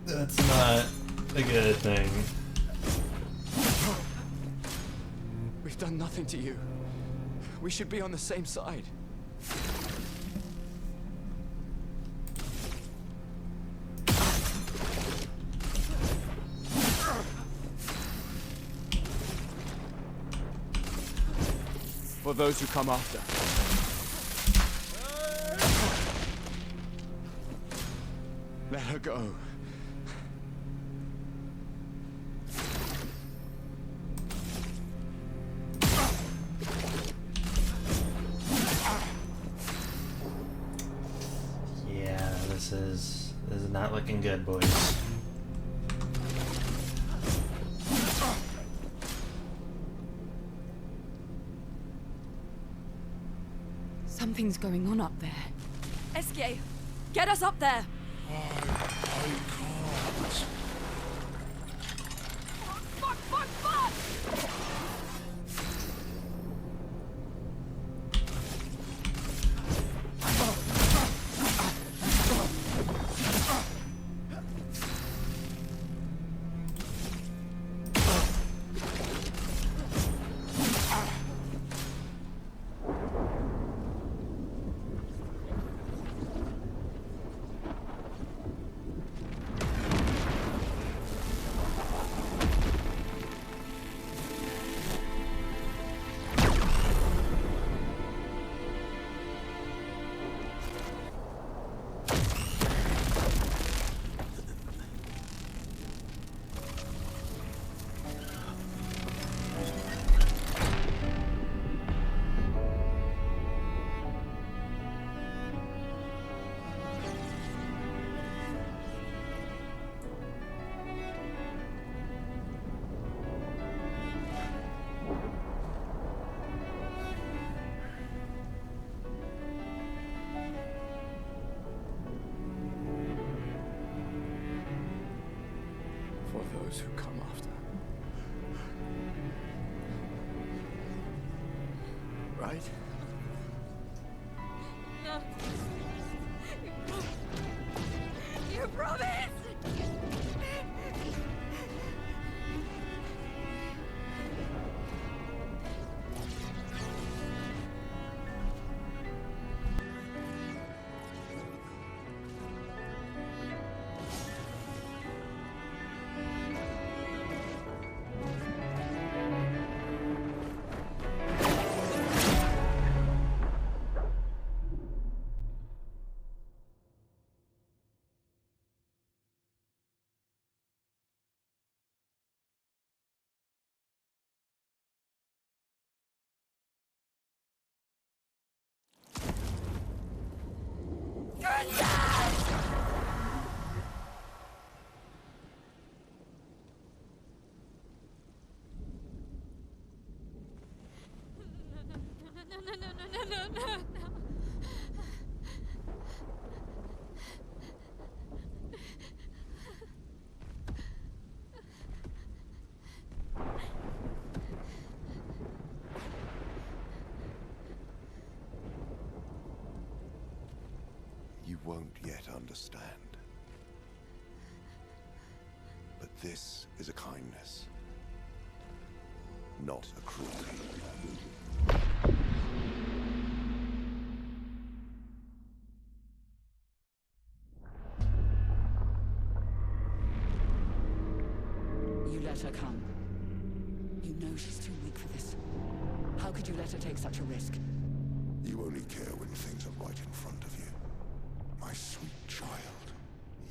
a good thing. We've done nothing to you. We should be on the same side. For those who come after. Let her go. This is not looking good, boys. Something's going on up there. Esquier, get us up there! I can't. Fuck, fuck, fuck! For those who come after. Right? No. You promised! No. You won't yet understand. But this is a kindness, not a cruelty. You let her come. know she's too weak for this. How could you let her take such a risk? You only care when things are right in front of you. My sweet child,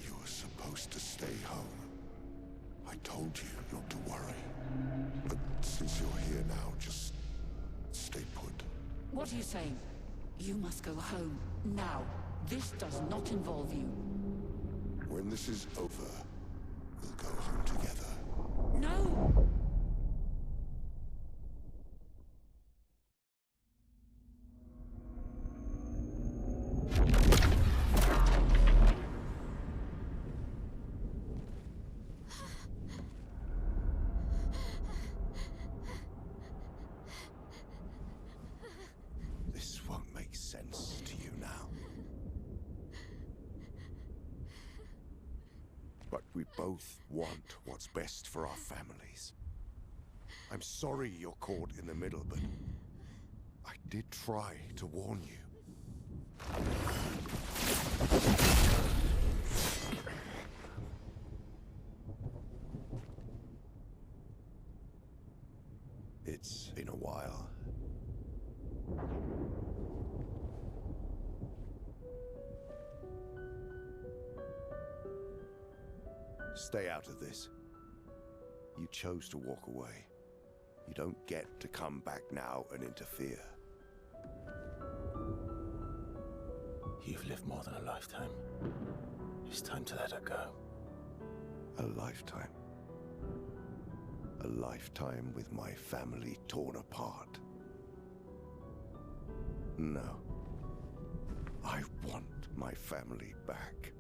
you were supposed to stay home. I told you not to worry. But since you're here now, just stay put. What are you saying? You must go home, now. This does not involve you. When this is over, we'll go home together. No! This won't make sense to you now. But we both want what's best for our families. I'm sorry you're caught in the middle, but I did try to warn you. It's been a while. Stay out of this. You chose to walk away. You don't get to come back now and interfere. You've lived more than a lifetime. It's time to let her go. A lifetime. A lifetime with my family torn apart. No. I want my family back.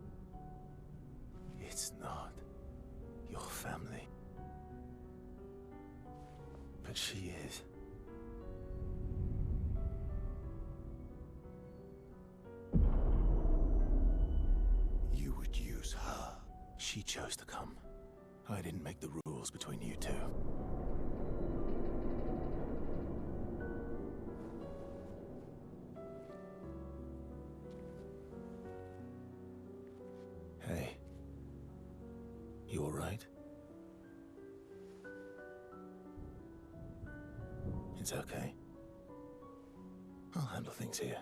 It's not your family. But she is. You would use her. She chose to come. I didn't make the rules between you two. Hey. You all right? It's okay. I'll handle things here.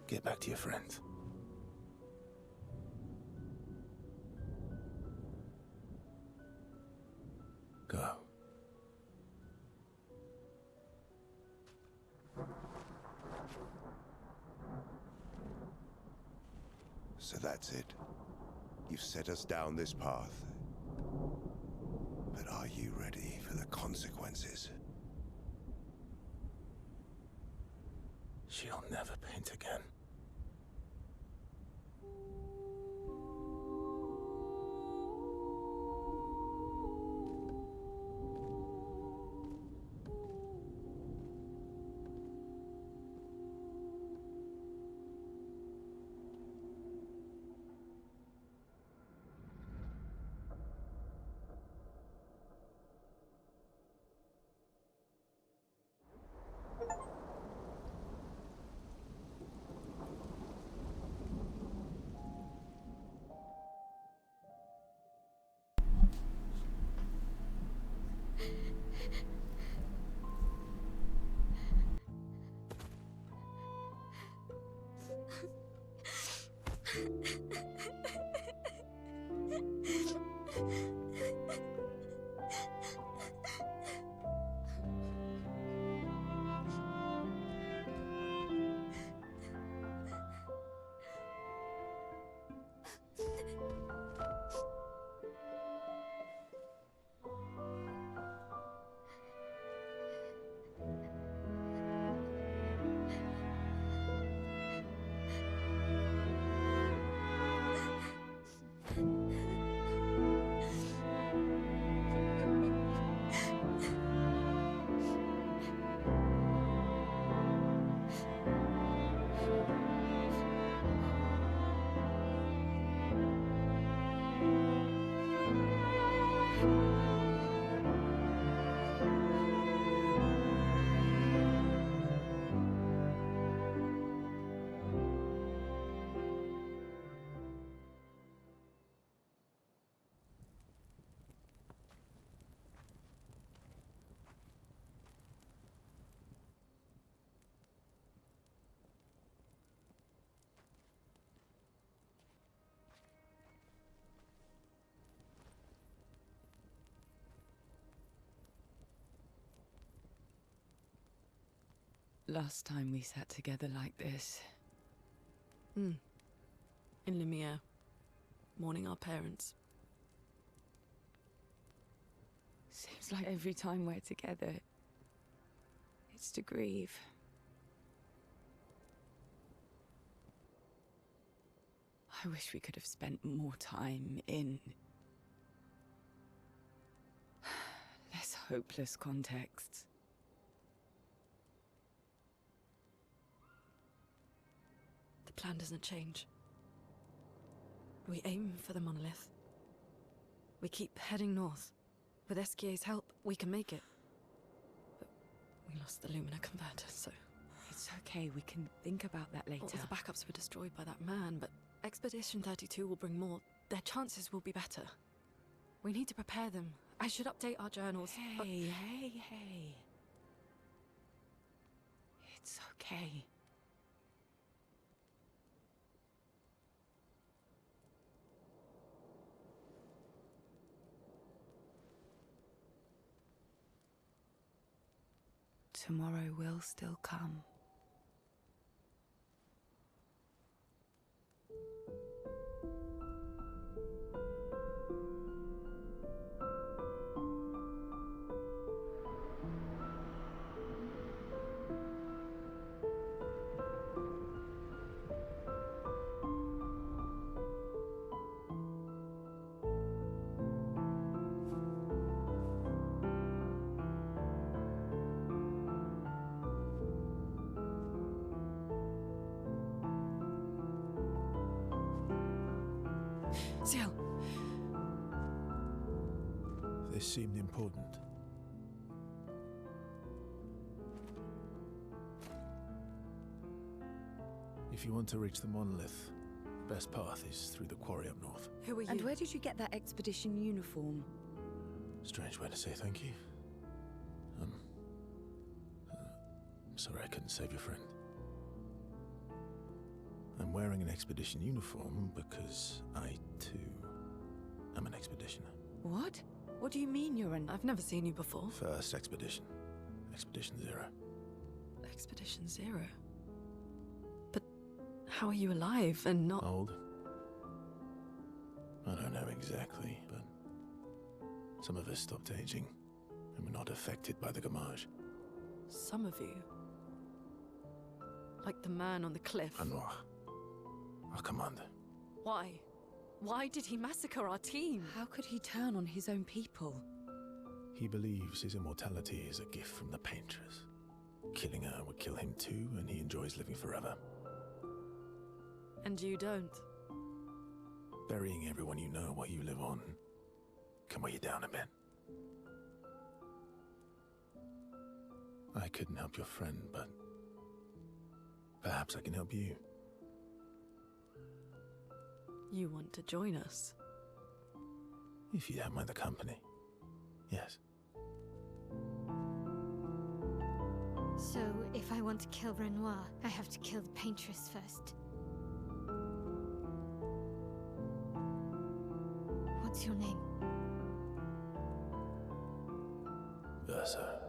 Get back to your friends. Go. So that's it. You've set us down this path. But are you ready for the consequences? She'll never paint again. last time we sat together like this. In Lumiere, mourning our parents. Seems like every time we're together, it's to grieve. I wish we could have spent more time in less hopeless contexts. The plan doesn't change. We aim for the monolith. We keep heading north. With Esquier's help, we can make it. But we lost the Lumina converter, so... It's okay, we can think about that later. All the backups were destroyed by that man, but Expedition 32 will bring more. Their chances will be better. We need to prepare them. I should update our journals. Hey. It's okay. Tomorrow will still come. Ciel! This seemed important. If you want to reach the monolith, best path is through the quarry up north. Who are you? And where did you get that expedition uniform? Strange way to say thank you. I'm sorry I couldn't save your friend. I'm wearing an expedition uniform because I, too, am an expeditioner. What? What do you mean you're an... I've never seen you before. First expedition. Expedition 0. Expedition 0? But how are you alive and not... Old? I don't know exactly, but some of us stopped aging and were not affected by the Gamage. Some of you? Like the man on the cliff? Anwar, our commander. Why? Why did he massacre our team? How could he turn on his own people? He believes his immortality is a gift from the Paintress. Killing her would kill him too, and he enjoys living forever. And you don't? Burying everyone you know while you live on can weigh you down a bit. I couldn't help your friend, but perhaps I can help you. You want to join us? If you don't mind the company, yes. So, if I want to kill Renoir, I have to kill the Paintress first. What's your name? Versa.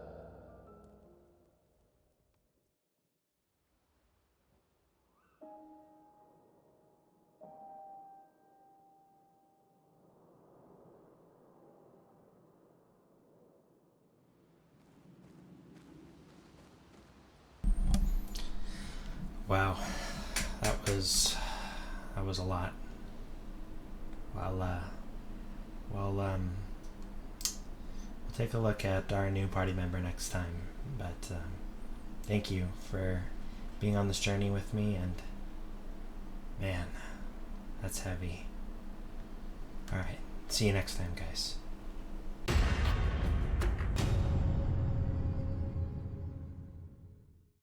Wow, that was a lot. We'll take a look at our new party member next time. But thank you for being on this journey with me, and man, that's heavy. All right, see you next time, guys.